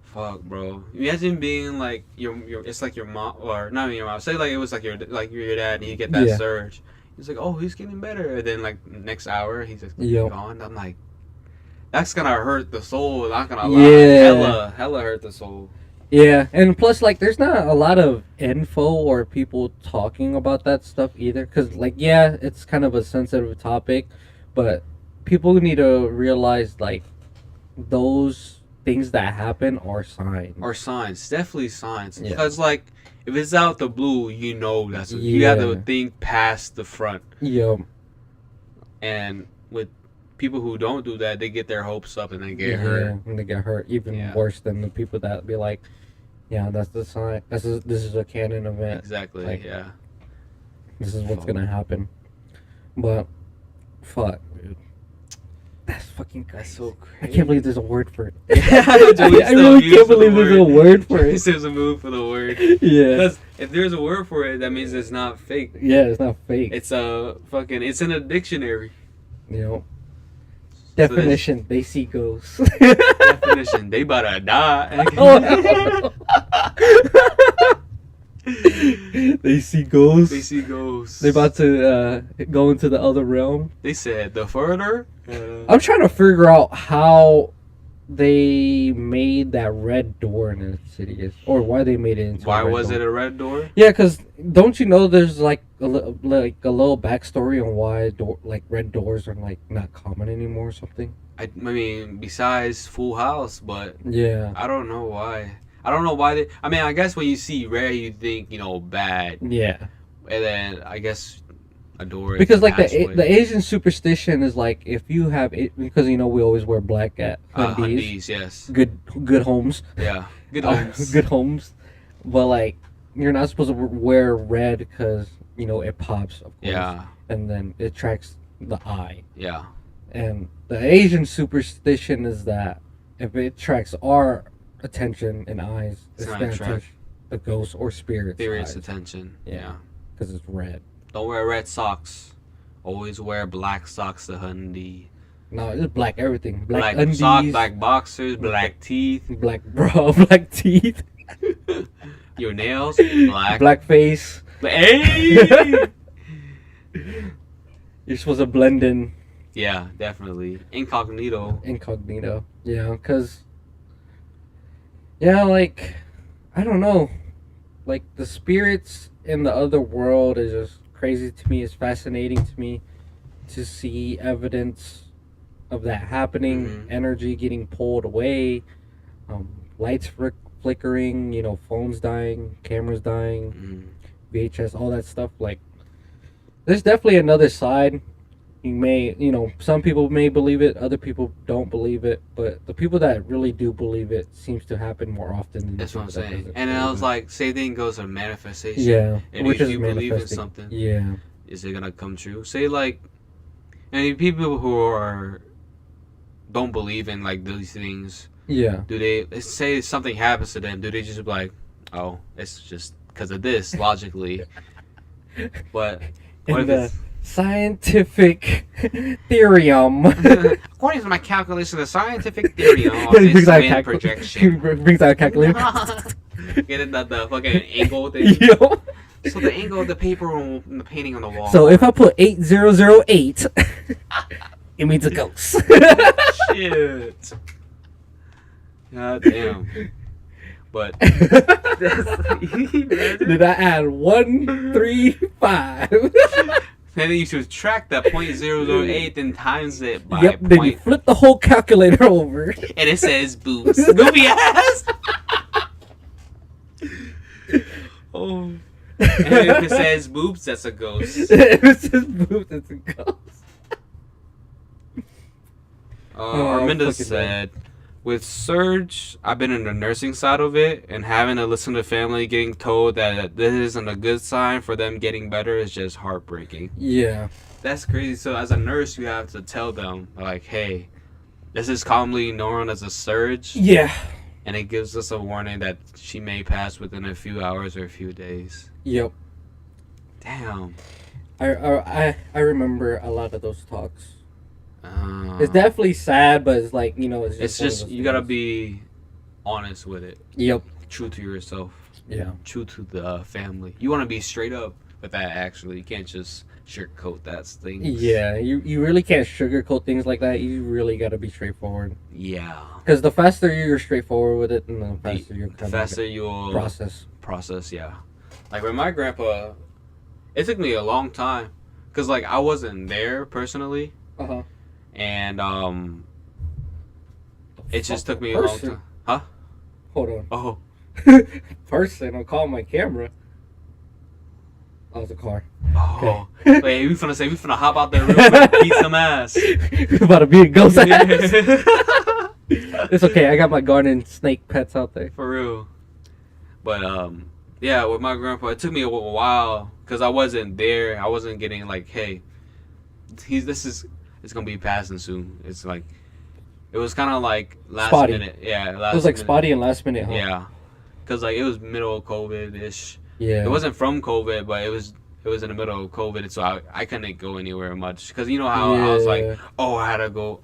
Fuck, bro. Imagine being like your it's like your mom, or not even your mom. Say like it was like your dad, and you get that Yeah. surge. He's like, oh, he's getting better. And then like next hour, he's just Yep. gone. I'm like, that's gonna hurt the soul. Not gonna lie. Yeah. Hella hurt the soul. Yeah, and plus, like, there's not a lot of info or people talking about that stuff either. Because, like, yeah, it's kind of a sensitive topic, but people need to realize, like, those things that happen are signs. Or signs, definitely signs. Yeah. Because like, if it's out the blue, you know you have to Yeah. think past the front. Yeah. And with people who don't do that, they get their hopes up and they get hurt. And they get hurt even Yeah. worse than the people that be like, yeah, that's the sign. This is a canon event. Exactly. Like, yeah. This is what's Fuck. gonna happen. But, fuck, dude. That's fucking crazy. That's so I crazy. can't believe there's a word for it. I I really can't believe there's a word for it. There's a move for the word. Yeah. Because if there's a word for it, that means it's not fake. Yeah, it's not fake. It's it's in a dictionary. You know. there's- Definition, they see ghosts. Definition, they about to die. They see ghosts. They see ghosts. They're about to go into the other realm. They said the further. I'm trying to figure out how they made that red door in the city, or why they made it into. Why a red was door. it a red door? Yeah, because don't you know there's like a little backstory on why red doors are like not common anymore or something. I mean, besides Full House, but Yeah. I don't know why. I don't know why they. I mean, I guess when you see red, you think bad, Yeah. and then I guess a door. Is Because the like the passway. Asian superstition is like if you have it, because we always wear black at Hundies. Hundies, yes, Good homes. yeah, good homes. Good homes. But like you're not supposed to wear red because it pops, of course. Yeah, And then it attracts the eye. yeah, And the Asian superstition is that if it attracts our attention and eyes, It's it's not gonna attract- touch the ghost or spirits. serious attention. Yeah. Yeah, Because it's red. don't wear red socks. Always wear black socks to Hundi. No, it's black everything. Black Black undies, sock, black boxers, black teeth. black bra, black teeth, Your nails, black. black face. Hey! You're supposed to blend in Yeah, definitely. Incognito. incognito. Yeah, because like I don't know, like the spirits in the other world is just crazy to me. It's fascinating to me. to see evidence of that happening, Mhm. energy getting pulled away, lights flickering, phones dying, cameras dying, Mhm. VHS, all that stuff. Like, there's definitely another side. Some people may believe it, other people don't believe it, but the people that really do believe it seems to happen more often than the That's what I'm people that saying. doesn't And then I believe was it. like, same thing goes for manifestation. Yeah, And which if is you believe in manifesting. something, Yeah, is it gonna come true? Say like, I mean, people who are don't believe in like these things, yeah. do they? Let's say something happens to them. Do they just be like, oh, it's just because of this logically? But what In if the it's scientific theorem. according to my calculation, the scientific theory of He this brings out a wind projection? brings out a calculator. Get it, the fucking angle thing. Yo. So the angle of the paper on the painting on the wall. So if I put 8008, it means a ghost. Shit. God damn. But Did I add 135? then you subtract that 0.008 and times it by Yep. Then you point, flip the whole calculator over. and it says boobs. Goofy ass. Oh. And if it says boobs, that's a ghost. If it says boobs, it's a ghost. Arminda fucking said, with Surge, I've been in the nursing side of it, and having to listen to family getting told that this isn't a good sign for them getting better is just heartbreaking. Yeah. That's crazy. So as a nurse, you have to tell them, like, hey, this is commonly known as a surge, Yeah. and it gives us a warning that she may pass within a few hours or a few days. Yep. Damn. I remember a lot of those talks. Uh, It's definitely sad, but it's like, it's It's just one of just, those you gotta things. be honest with it. Yep. True to yourself. Yeah. True to the family. You want to be straight up with that, actually. You can't just sugarcoat that thing. Yeah, you really can't sugarcoat things like that. You really got to be straightforward. Yeah. Because the faster you're straightforward with it, and the faster you're The faster you'll process. yeah. Like with my grandpa, it took me a long time. Because, like, I wasn't there personally. Uh-huh. And, it just took me a long time. Huh? Hold on. Oh. Person, I'll call my camera. Oh, it's a car. Oh. Wait, we finna hop out there real quick, beat some ass. We're about to be a ghost ass. It's okay. I got my garden snake pets out there. For real. But yeah, with my grandpa, it took me a while because I wasn't there. I wasn't getting like, hey, it's gonna be passing soon. It's like, it was kind of like last Spotty. minute. Yeah, It was like minute. spotty and last minute. Huh? Yeah, because like it was middle of COVID ish. Yeah. It wasn't from COVID, but it was in the middle of COVID, so I couldn't go anywhere much. Because you know how I was like, Yeah. oh, I had to go.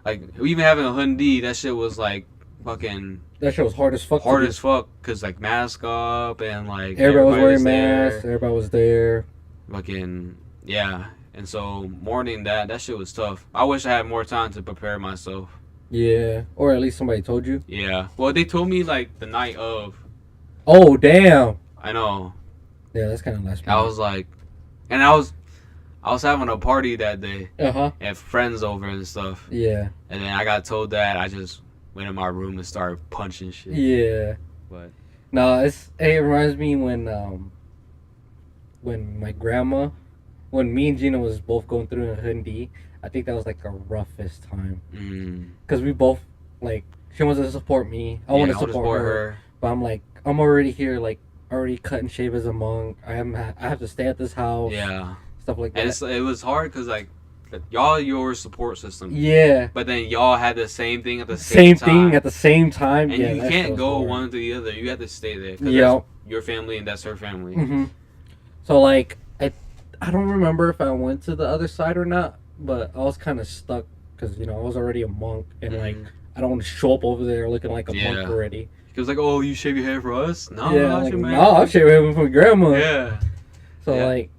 Like, even having a Hyundai, that shit was like fucking That shit was hard as fuck. hard as fuck. Because, like, mask up and, like, Everybody was wearing there. masks. Everybody was there. Fucking, yeah. And so, mourning that shit was tough. I wish I had more time to prepare myself. Yeah. Or at least somebody told you. Yeah. Well, they told me, like, the night of. Oh, damn. I know. Yeah, that's kind of last minute. I was like, and I was having a party that day. Uh-huh. And friends over and stuff. Yeah. And then I got told that. I just went in my room and started punching shit. Yeah. But No, it reminds me when my grandma, when me and Gina was both going through a Hyundai, I think that was like the roughest time. Because we both, like, she wants to support me. I want to support her. But I'm like, I'm already here, like, already cut and shave as a monk. I have to stay at this house. Yeah. Stuff like that. And it was hard because, like, y'all your support system. Yeah. But then y'all had the same thing at the same time. Same thing at the same time. And yeah, you that can't shit was go hard. one to the other. You have to stay there. Yeah. That's your family and that's her family. Mm-hmm. So, like, I don't remember if I went to the other side or not, but I was kind of stuck because, I was already a monk, and, like, I don't want to show up over there looking like a monk already. He was like, oh, you shave your hair for us? No, Yeah, not like, you, man. no, I'll shave it for grandma. Yeah. So, Yeah. like,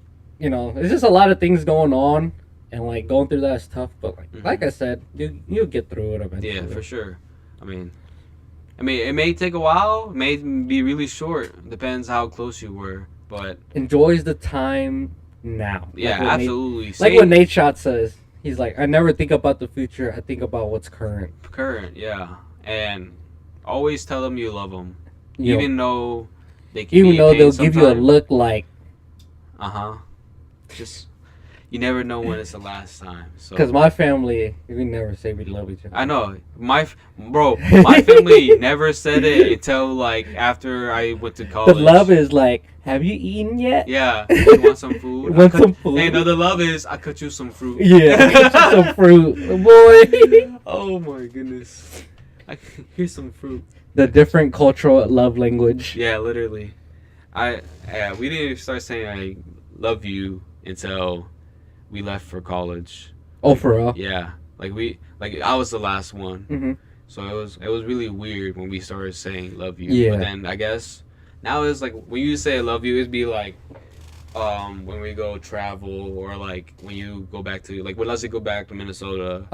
it's just a lot of things going on, and, like, going through that is tough, but, like I said, you'll get through it eventually. Yeah, for sure. I mean, it may take a while. It may be really short. Depends how close you were. But enjoys the time now. Yeah, what absolutely. Nate, like what Nate Shot says. He's like, I never think about the future. I think about what's current. Current, yeah. And always tell them you love them. Yo, Even though they can even be a though pain they'll give you a sometime. look like, Just, you never know when it's the last time. So because my family, we never say we love each other. I know. My family never said it until like after I went to The college. love is like, have you eaten yet? Yeah, you want some food? Want some food? Hey, no, the love is I cut you some fruit. Yeah, get you some fruit, boy. Oh my goodness. Here's some fruit. The different cultural love language. Yeah, literally. We didn't start saying I love you until we left for college. Oh, for real? Yeah, like I was the last one. Mm-hmm. So it was really weird when we started saying love you. Yeah. But then I guess now it's like when you say I love you, it'd be like when we go travel or like when you go back to like when Leslie go back to Minnesota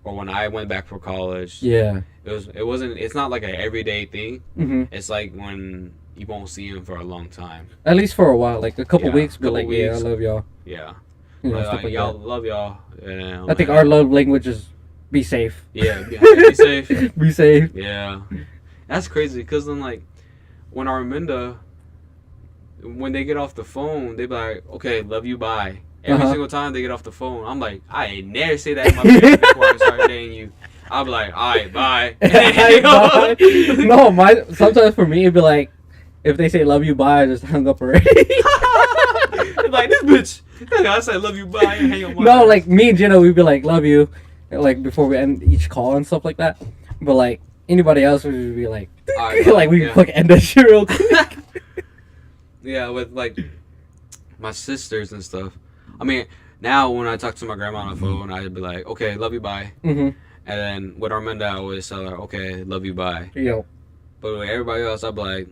or when I went back for college. Yeah. It's not like an everyday thing. Mm-hmm. It's like when you won't see him for a long time. At least for a while, like a couple weeks, but like, yeah, I weeks. love y'all. Yeah. You know, Like, stuff like y'all that. love y'all. Yeah, I think our love language is be safe. Yeah, be safe. Be safe. Yeah. That's crazy because then like when Arminda, when they get off the phone, they be like, okay, love you, bye. Every single time they get off the phone, I'm like, I ain't never say that in my face before I start dating you. I'll be like, all right, bye. Bye. No, sometimes for me it'd be like, if they say love you, bye, I just hung up already. Like this bitch. I say love you, bye, and hang on my No, ass. like me and Jenna, we'd be like, love you, like before we end each call and stuff like that. But like anybody else would be like, All right, like we yeah. fucking end that shit real quick. Yeah, with like my sisters and stuff. I mean, now when I talk to my grandma on the phone, I'd be like, okay, love you, bye. Mm-hmm. And then with Arminda, I always tell her, okay, love you, bye. Yo. But with everybody else, I'd be like,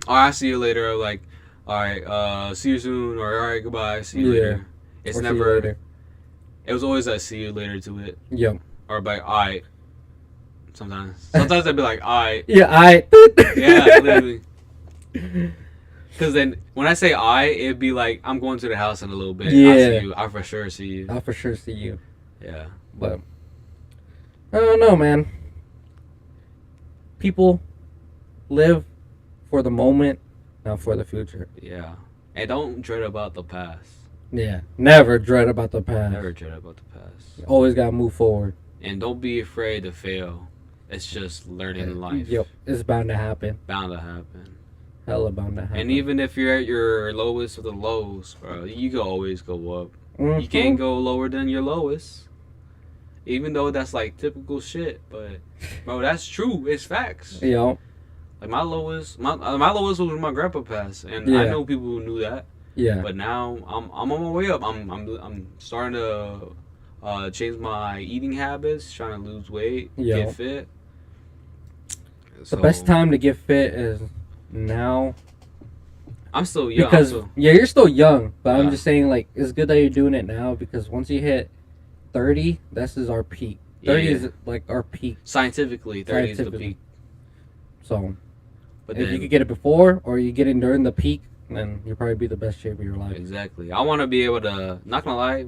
all right, see you later. Like, all right, see you soon. Or all right, goodbye, see you later. It's Or see you never, later. it was always a see you later to it. Yo. Or like, all right. Sometimes I'd be like, all right. Yeah, Yeah, literally. Because then when I say I, it'd be like, I'm going to the house in a little bit. Yeah. I'll see you. I'll for sure see you. I'll for sure see you. Yeah. But I don't know, man. People live for the moment, not for the future. Yeah. And don't dread about the past. Yeah. Never dread about the past. Never dread about the past. Always gotta move forward. And don't be afraid to fail. It's just learning life. Yep. It's bound to happen. Bound to happen. Hella bound to happen. And even if you're at your lowest of the lows, bro, you can always go up. Mhm. You can't go lower than your lowest. Even though that's like typical shit, but bro, that's true. It's facts. Yo. Like my lowest was when my grandpa passed, and I Yeah. know people who knew that. Yeah. But now I'm on my way up. I'm starting to change my eating habits, trying to lose weight, Yo. get fit. The best time to get fit is now. I'm still young. Because yeah, you're still young, but I'm Yeah. just saying like it's good that you're doing it now because once you hit 30, this is our peak. 30 is like our peak. Scientifically, 30 is the Scientifically. peak. So But if then, you could get it before or you get it during the peak, then you'll probably be the best shape of your life. exactly, I want to be able to. Not gonna lie,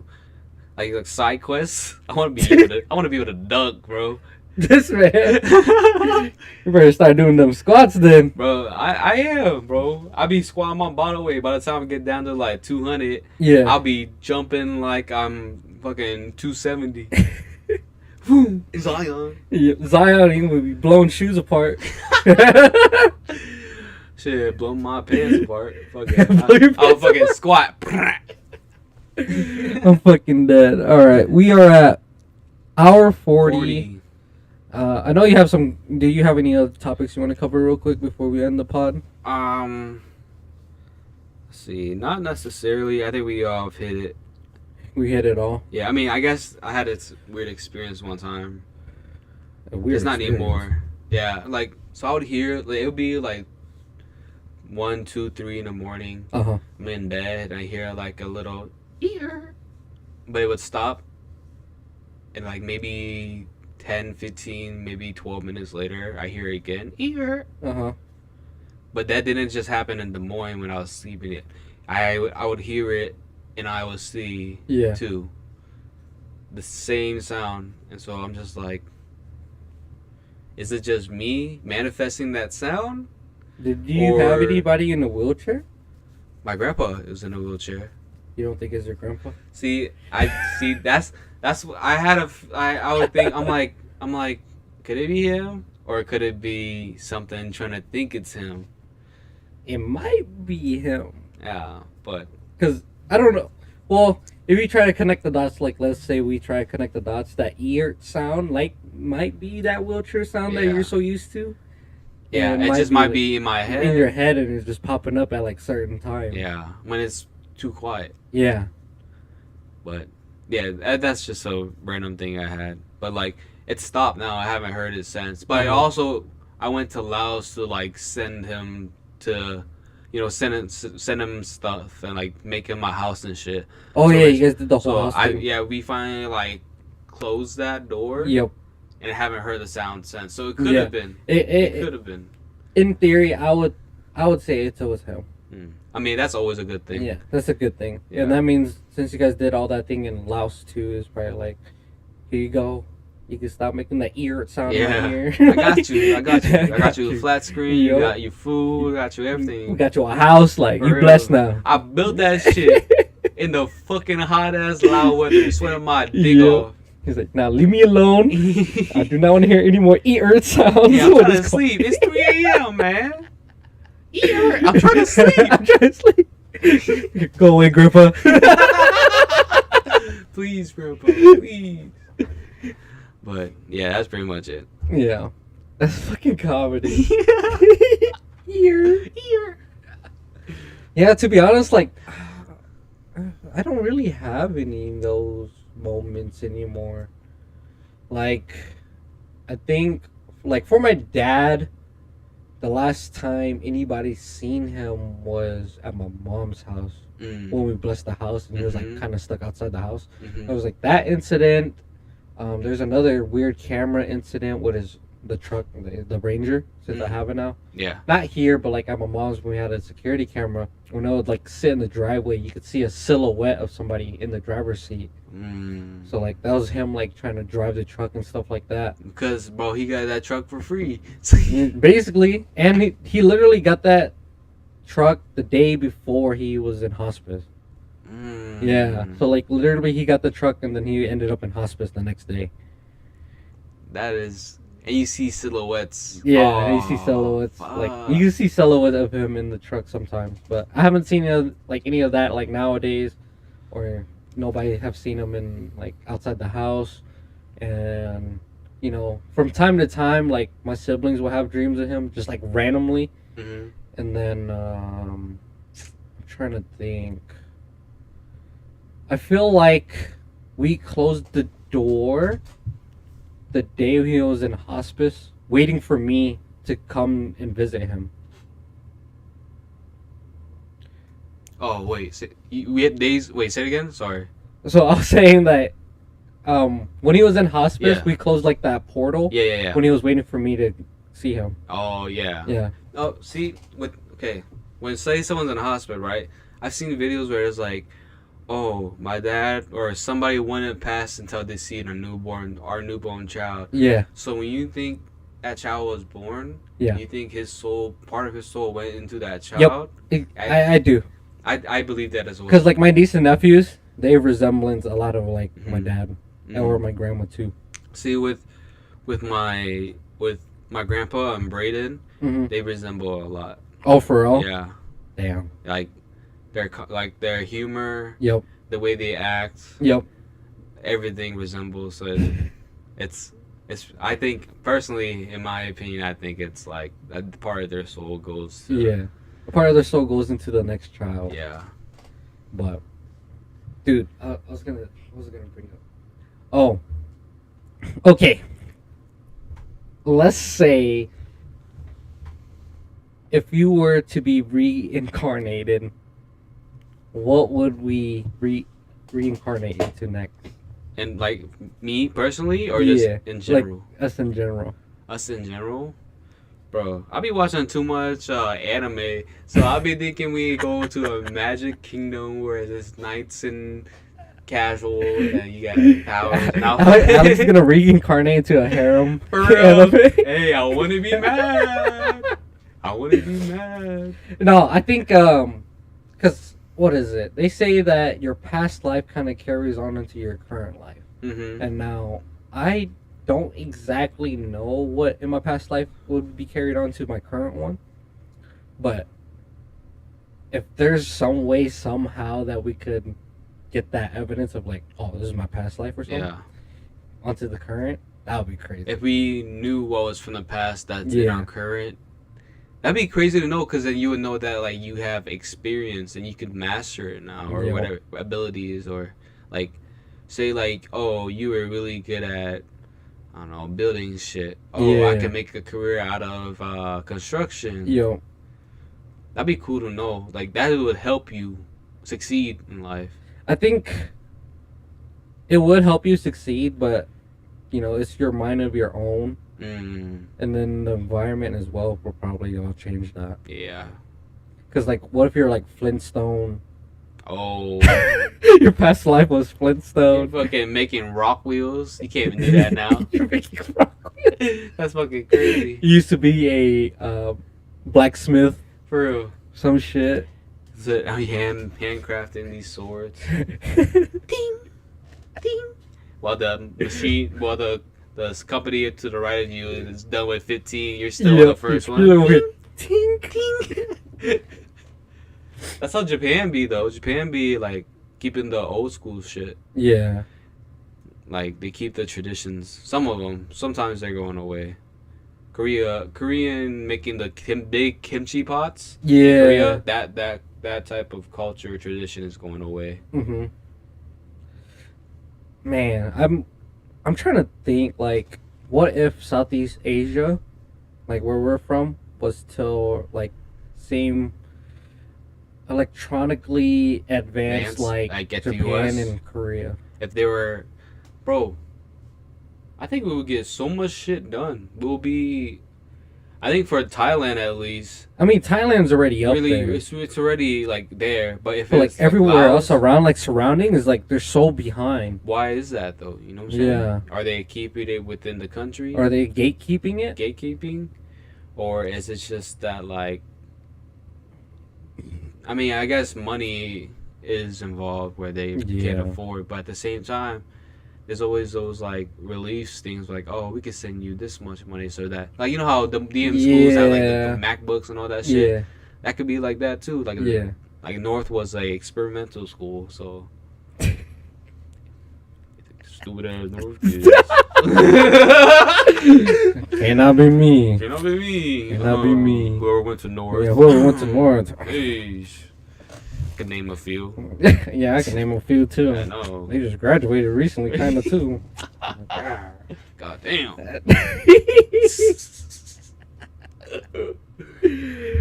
like side quests. I want to be able to. I want to be able to dunk, bro. This man, you better start doing them squats then. Bro, I am, bro. I be squatting my bottom weight. By the time I get down to like 200, Yeah. I'll be jumping like I'm fucking 270. Boom, Zion. Yeah, Zion even would be blowing shoes apart. Shit, blow my pants apart. Fucking, Blow your I'll pants fucking apart. squat. I'm fucking dead. All right, we are at hour 40. I know you have some. Do you have any other topics you want to cover real quick before we end the pod? Let's see, not necessarily. I think we all have hit it. We hit it all. Yeah, I mean, I guess I had a weird experience one time. A weird It's not experience. anymore. Yeah, like so I would hear like, it would be like 1, 2, 3 in the morning. Uh-huh. I'm in bed and I hear like a little ear, but it would stop, and like maybe 10, 15, maybe 12 minutes later, I hear it again ear. Uh-huh. But that didn't just happen in Des Moines when I was sleeping. I would hear it in Iowa City Yeah. too. The same sound, and so I'm just like, is it just me manifesting that sound? Did you have Or- anybody in a wheelchair? My grandpa is in a wheelchair. You don't think it's your grandpa? See, that's what I would think. I'm like, could it be him or could it be something trying to think it's him? It might be him. Yeah, but Because, I don't know. Well, if you try to connect the dots, like, let's say we try to connect the dots, that ear sound, like, might be that wheelchair sound that Yeah. you're so used to. yeah, And it just like, might be in my head. in your head, and it's just popping up at, like, certain times. Yeah, when it's too quiet. Yeah. But yeah, that's just a random thing I had. But like, it stopped now. I haven't heard it since. But Uh-huh. I went to Laos to like send him to, send him stuff and like make him my house and shit. Oh, So yeah, it's- you guys did the whole house thing. we finally like closed that door. Yep. And haven't heard the sound since. So it could Yeah. have been. It It could have been. in theory, I would say it was him. I mean, that's always a good thing. Yeah, that's a good thing. Yeah. And that means since you guys did all that thing in Laos too, it's probably like, here you go. You can stop making that ear sound Yeah. right here. I got you. I got you a flat screen. You Yup. got you food. I got you everything. We got you a house. Like, For you real. blessed now. I built that shit in the fucking hot ass loud weather, sweating my dick Yeah. off. He's like, now leave me alone. I do not want to hear any more ear sounds. Yeah, I'm What trying to is sleep. It's 3 a.m., man. Ear. I'm trying to sleep. I'm trying to sleep. Go away, Grandpa. Please, Grandpa, please. But yeah, that's pretty much it. Yeah. That's fucking comedy. Ear. Yeah, to be honest, like, I don't really have any of those moments anymore. Like, I think, like, for my dad, the last time anybody seen him was at my mom's house when we blessed the house, and he was like Mhm. kind of stuck outside the house. Mhm. It was like that incident. There's another weird camera incident with the truck, the Ranger, since I Mhm. have it now. Yeah. Not here, but like at my mom's when we had a security camera. When I would like sit in the driveway, you could see a silhouette of somebody in the driver's seat. So like that was him like trying to drive the truck and stuff like that. Because, bro, he got that truck for free. Basically, and he literally got that truck the day before he was in hospice. Yeah, so like literally he got the truck and then he ended up in hospice the next day. That is. And you see silhouettes. Yeah, and you see silhouettes. fuck. Like you can see silhouettes of him in the truck sometimes, but I haven't seen any of that like nowadays, or nobody have seen him in like outside the house, and from time to time like my siblings will have dreams of him just like randomly, Mhm. and then I'm trying to think. I feel like we closed the door the day he was in hospice, waiting for me to come and visit him. Oh, wait. We had days. Wait, say it again? Sorry. So I was saying that when he was in hospice, Yeah. we closed like that portal Yeah. when he was waiting for me to see him. Oh, yeah. Yeah. Oh, see, when say someone's in a hospital, right? I've seen videos where it's like, oh, my dad or somebody wouldn't pass until they see our newborn child. Yeah. So when you think that child was born, Yeah. you think part of his soul went into that child. I do. I believe that as well. Because like my niece and nephews, they resemblance a lot of like my Mhm. dad Mhm. or my grandma too. See, with my grandpa and Braden, Hmm. they resemble a lot. Oh, for real? Yeah, Damn. like their humor, Yep. the way they act, Yep. everything resembles. So it's I think personally, in my opinion, I think it's like a part of their soul goes to Yeah. A part of their soul goes into the next child. yeah. But, dude, I was gonna bring up. Oh, okay. Let's say if you were to be reincarnated, what would we reincarnate into next? And like me personally, or just Yeah, in general, Us in general. us in general. Bro, I be watching too much anime, so I be thinking we go to a magic kingdom where there's knights and casual and you got powers. And Alex is gonna reincarnate into a harem. For real. Anime. Hey, I want to be mad. I want to be mad. No, I think because what is it? They say that your past life kind of carries on into your current life, Mm-hmm. and now I don't exactly know what in my past life would be carried on to my current one, but if there's some way somehow that we could get that evidence of like, oh, this is my past life or something, Yeah. onto the current, that would be crazy. If we knew what was from the past that's in our current, that'd be crazy to know because then you would know that like you have experience and you could master it now or Yeah. whatever abilities or like say like oh you were really good at I don't know building shit. Oh I Yeah. can make a career out of construction. Yo, That'd be cool to know. Like that would help you succeed in life. I think it would help you succeed, but you know, it's your mind of your own, Mm, and then the environment as well will probably all change that. yeah. Because like, what if you're like Flintstone? Oh. Your past life was You're Flintstone. fucking making rock wheels. You can't even do that now. You're making rock wheels. That's fucking crazy. You used to be a blacksmith, For real. some shit. So, handcrafting these swords. Ding, ding. While the machine, while the company to the right of you is done with 15, you're still on the first one. Ting. Ding. That's how Japan be though. Japan be like keeping the old school shit. Yeah. Like they keep the traditions. Some of them. Sometimes they're going away. Korean making the big kimchi pots. Yeah. Korea, that type of culture tradition is going away. Mm-hmm. Man, I'm trying to think like, what if Southeast Asia, like where we're from, was still like same electronically advanced like get the Japan US. and Korea. If they were, bro, I think we would get so much shit done. We'll be, I think for Thailand at least, I mean, Thailand's already up really, there. it's already like there. But if But like it's everywhere Laos, else around, like surrounding, is like they're so behind. why is that though? You know what I'm saying? Yeah. Are they keeping it within the country? Are they gatekeeping it? Gatekeeping, or is it just that like? I mean, I guess money is involved where they can't Yeah. afford, but at the same time, there's always those like relief things like, oh, we can send you this much money so that like you know how the DM schools have like the MacBooks and all that shit. Yeah. That could be like that too. Like Yeah. like North was a experimental school, so stupid ass North kids. Cannot be me. Cannot be me. Cannot be me. Whoever went to North. Yeah, whoever went to North. Hey, could name a few. Yeah, I can name a few too. I know. They just graduated recently, kind of too. God damn.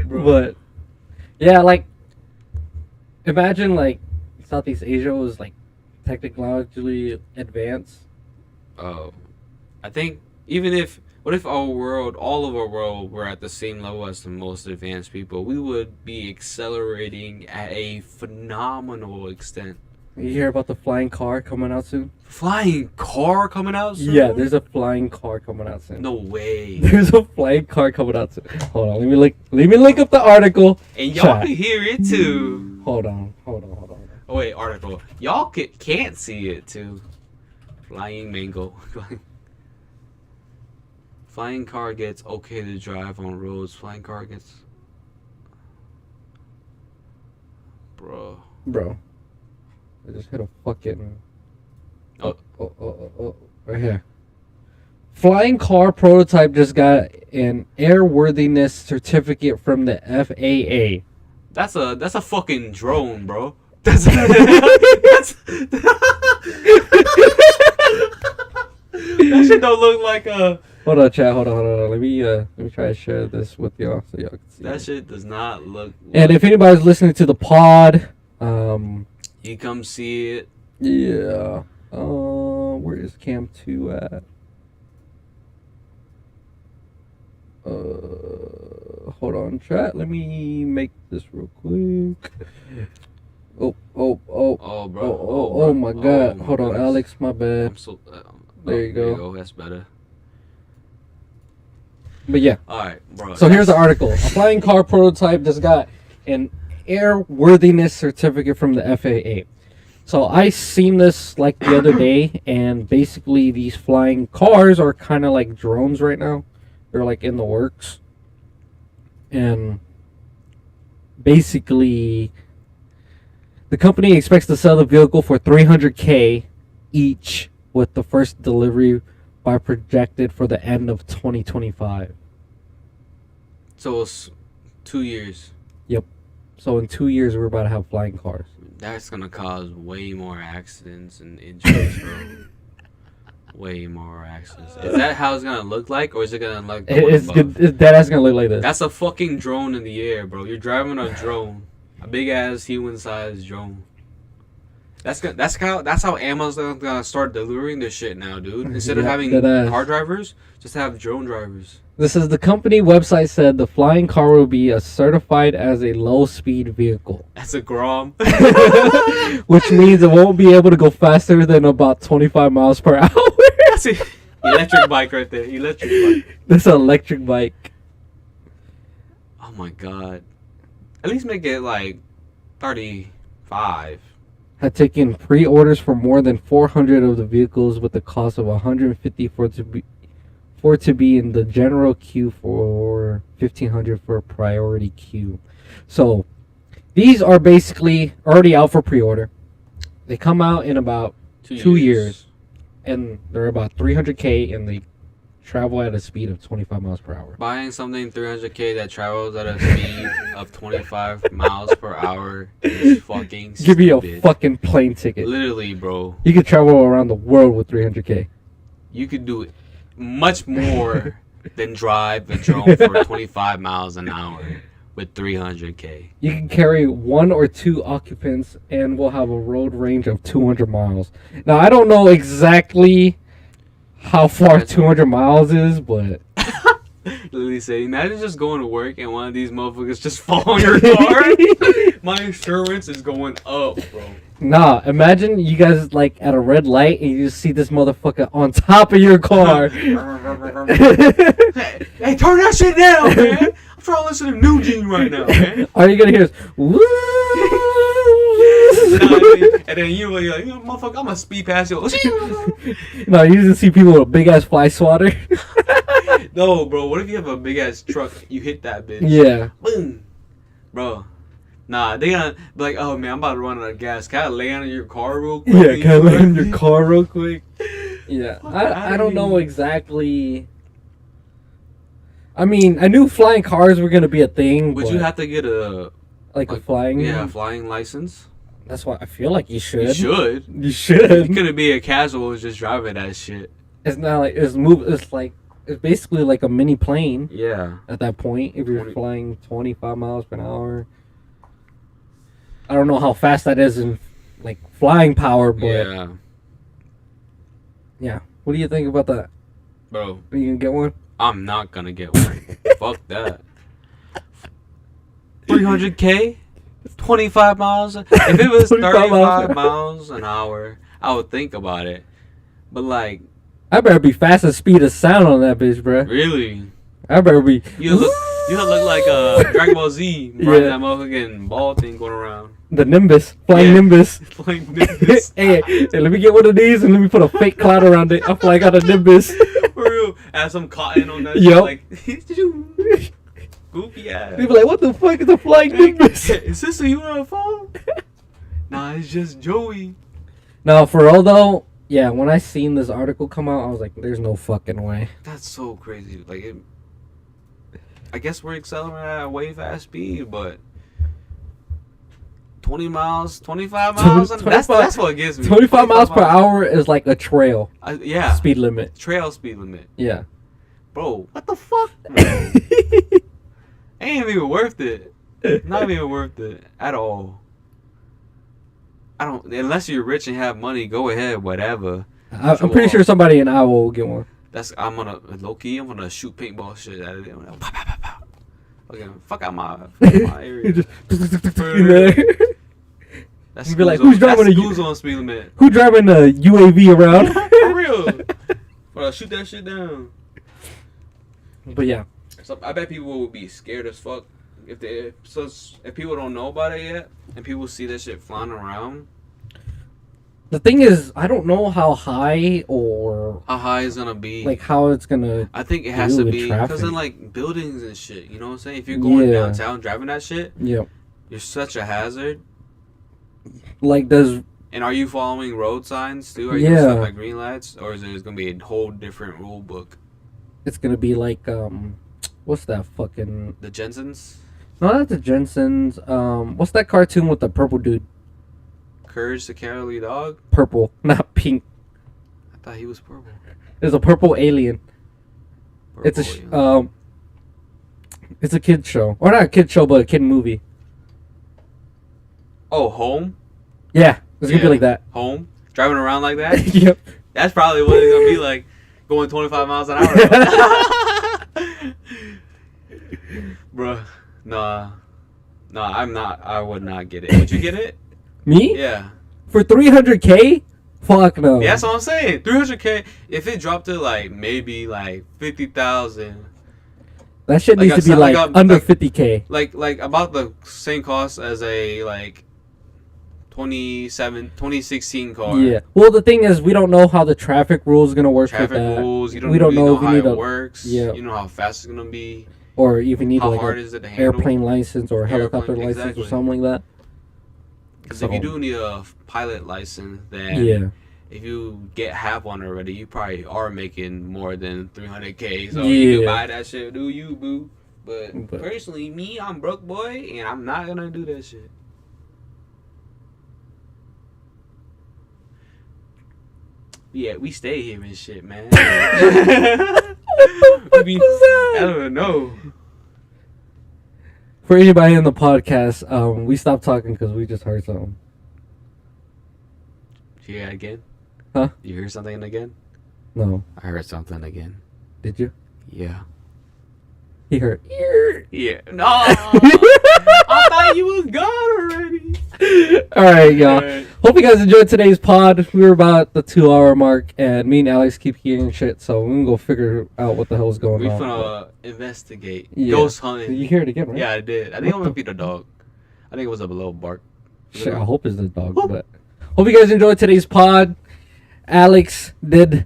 But yeah, like imagine like Southeast Asia was like technologically advanced. Oh, I think even if what if our world, all of our world, were at the same level as the most advanced people, we would be accelerating at a phenomenal extent. You hear about the flying car coming out soon? Flying car coming out soon? Yeah, there's a flying car coming out soon. No way. There's a flying car coming out soon. Hold on, let me link up the article. And y'all Chat. can hear it too. Hold on. Oh wait, article. Y'all can't see it too. Flying mango. Flying car gets okay to drive on roads. Flying car gets. Bro. Bro. I just hit a fucking... Oh. Right here. Flying car prototype just got an airworthiness certificate from the FAA. That's a fucking drone, bro. That's that shit don't look like a. Hold on, chat. Hold on. Let me try to share this with y'all so y'all can see. That shit does not look. And if anybody's listening to the pod, you come see it. yeah. Where is Cam 2 at? Hold on, chat. Let me make this real quick. Oh, bro. oh my God. Hold on, goodness. Alex. My bad. I'm so, There you go. That's better. But yeah. All right, bro. So here's the article. A flying car prototype just got an airworthiness certificate from the FAA. So I seen this like the other day, and basically these flying cars are kind of like drones right now. They're like in the works. And basically the company expects to sell the vehicle for $300K each, with the first delivery by projected for the end of 2025. So it's 2 years. So in 2 years, we're about to have flying cars. That's gonna cause way more accidents and injuries, bro. Way more accidents. Is that how it's gonna look like, or is it gonna look? It's dead ass gonna look like this. That's a fucking drone in the air, bro. You're driving a drone, a big ass human-sized drone. That's how Amazon's gonna start delivering this shit now, dude. Instead of having car drivers, just have drone drivers. This is the company website said the flying car will be certified as a low-speed vehicle. That's a Grom. Which means it won't be able to go faster than about 25 miles per hour. That's an electric bike right there. Electric bike. This is an electric bike. Oh my god. At least make it like 35. Had taken pre-orders for more than 400 of the vehicles, with the cost of $150 for it to be in the general queue, for $1,500 for a priority queue. So these are basically already out for pre-order. They come out in about 2 years, and they're about $300K, and they travel at a speed of 25 miles per hour. Buying something $300K that travels at a speed of 25 miles per hour is fucking Give me a stupid. fucking plane ticket. Literally, bro. You could travel around the world with $300K. You could do much more than drive a drone for 25 miles an hour with $300K. You can carry 1 or 2 occupants, and will have a road range of 200 miles. Now, I don't know exactly how far 200 miles is, but Literally say, imagine just going to work and one of these motherfuckers just fall on your car. My insurance is going up, bro. nah, imagine you guys like at a red light and you just see this motherfucker on top of your car. Hey, turn that shit down, man. I'm trying to listen to New Gene right now, man. All you gonna hear is woo. And then you're like, motherfucker, I'm gonna speed past you. No, you just see people with a big ass fly swatter. No, bro, what if you have a big ass truck, you hit that bitch? Yeah. Boom. Bro. Nah, they gonna be like, oh man, I'm about to run out of gas. Can I land on your car real quick? Yeah, can I land in your car real quick? Yeah. Fuck I don't know outta here. exactly. I mean, I knew flying cars were gonna be a thing. Would you have to get a a flying? Yeah, flying license? That's why I feel like you should. You should. You should. You couldn't be a casual who's just driving that shit. It's not like it's basically like a mini plane Yeah. at that point. If you're 20 flying 25 miles per hour. I don't know how fast that is in like flying power, but yeah. What do you think about that? Bro, Are you gonna get one? I'm not gonna get one. Fuck that. 300K? 25 miles? If it was 35 miles an hour, I would think about it. But like, I better be fast as speed of sound on that bitch, bruh. really? I better be. You look like Dragon Ball Z, right? That motherfucking ball thing going around. The Nimbus, flying Nimbus. Flying Nimbus. hey, let me get one of these and let me put a fake cloud around it. I'm flying out a Nimbus. For real. Add some cotton on that. Yep. Like, goofy ass. People like, what the fuck is a flying Nimbus? Is this a UFO? Nah, it's just Joey. No, for real though, yeah, when I seen this article come out, I was like, there's no fucking way. That's so crazy. Like, I guess we're accelerating at a way fast speed, but 20 miles, 25 miles, that's what gets me. 25 miles per hour is like a trail yeah. speed limit. Trail speed limit. Yeah. Bro, what the fuck? Ain't even worth it. Not even worth it at all. I don't, unless you're rich and have money, go ahead, whatever. I'm pretty sure somebody in Iowa will get one. I'm gonna low key. I'm gonna shoot paintball shit out of it. Pow, pow, pow, pow. Okay, fuck out my area. Just in there. That's You'd be like, who's driving school zone speed limit? Who driving a UAV around? For real. Bro, shoot that shit down. But yeah, So I bet people would be scared as fuck if people don't know about it yet and people see that shit flying around. the thing is, I don't know how high or How high is gonna be? like how it's gonna. I think it has deal to with be because traffic. in like buildings and shit. You know what I'm saying? If you're going Yeah. downtown driving that shit, Yeah, you're such a hazard. like does And are you following road signs too? Are you Yeah. gonna stop at green lights, or is there gonna be a whole different rule book? it's gonna be like what's that fucking? The Jensens, No, not the Jensens. What's that cartoon with the purple dude? Courage the Cowardly Dog. Purple, not pink. I thought he was purple. There's a purple alien. It's Purple, yeah. it's a kid show, or not a kid show, but a kid movie. Oh, Home. Yeah, it's gonna be Yeah. like that. Home. Driving around like that. Yep. That's probably what it's gonna be like. Going 25 miles an hour. Bruh. Nah, I'm not. I would not get it. Would you get it? Me? Yeah. For 300K? Fuck no. Yeah, that's what I'm saying. 300K. If it dropped to like maybe like 50,000, That shit Like needs a to be sound- like like a- under like- 50K. like about the same cost as a like 2016 car. Yeah. Well, the thing is, we don't know how the traffic rules gonna work Traffic with that, rules. You don't We don't really know know if we how need it a- works. yeah. You know how fast it's gonna be. or if you need How like hard an is it to handle? airplane license or a Airplane, helicopter license exactly. or something like that. Because So- if you do need a pilot license, then Yeah. if you get have one already, you probably are making more than 300K. So you can Yeah. buy that shit. Do you, boo? But But- personally, me, I'm broke boy, and I'm not gonna do that shit. Yeah, we stay here and shit, man. What the fuck We- was I that? don't even know. For anybody in the podcast, we stopped talking because we just heard something. Did you hear it again? Huh? You hear something again? No, I heard something again. did you? Yeah. He heard. Yeah. No. I thought you was gone already. All right, y'all. Alright. Hope you guys enjoyed today's pod. We were about the 2-hour mark, and me and Alex keep hearing shit, so we're gonna go figure out what the hell's going We on. finna investigate. Yeah. Ghost Did hunting. you hear it again, right? Yeah, I did. I think What it might be the dog. I think it was a little bark. Shit, I hope it's the dog, but hope you guys enjoyed today's pod. Alex did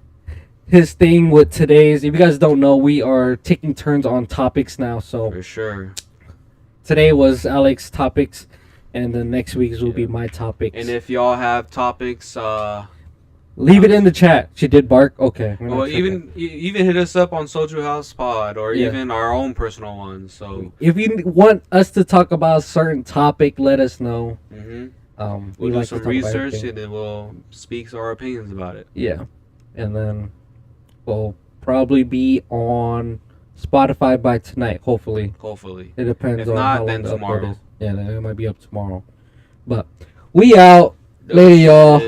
his thing with today's. If you guys don't know, we are taking turns on topics now. So For sure. today was Alex's topics, and the next week's will be my topics. And if y'all have topics, Leave it in the chat. She did bark. Okay. we're not well, tripping. even hit us up on Sojuhousepod or Yeah. even our own personal ones. So If you want us to talk about a certain topic, let us know. we'll We do like to some talk about research everything. and then we'll speak our opinions about it. Yeah, and then we'll probably be on Spotify by tonight. Hopefully, Hopefully. it depends If on not, how then long the upload tomorrow. is. Yeah, then it might be up tomorrow. But we out. Later, y'all.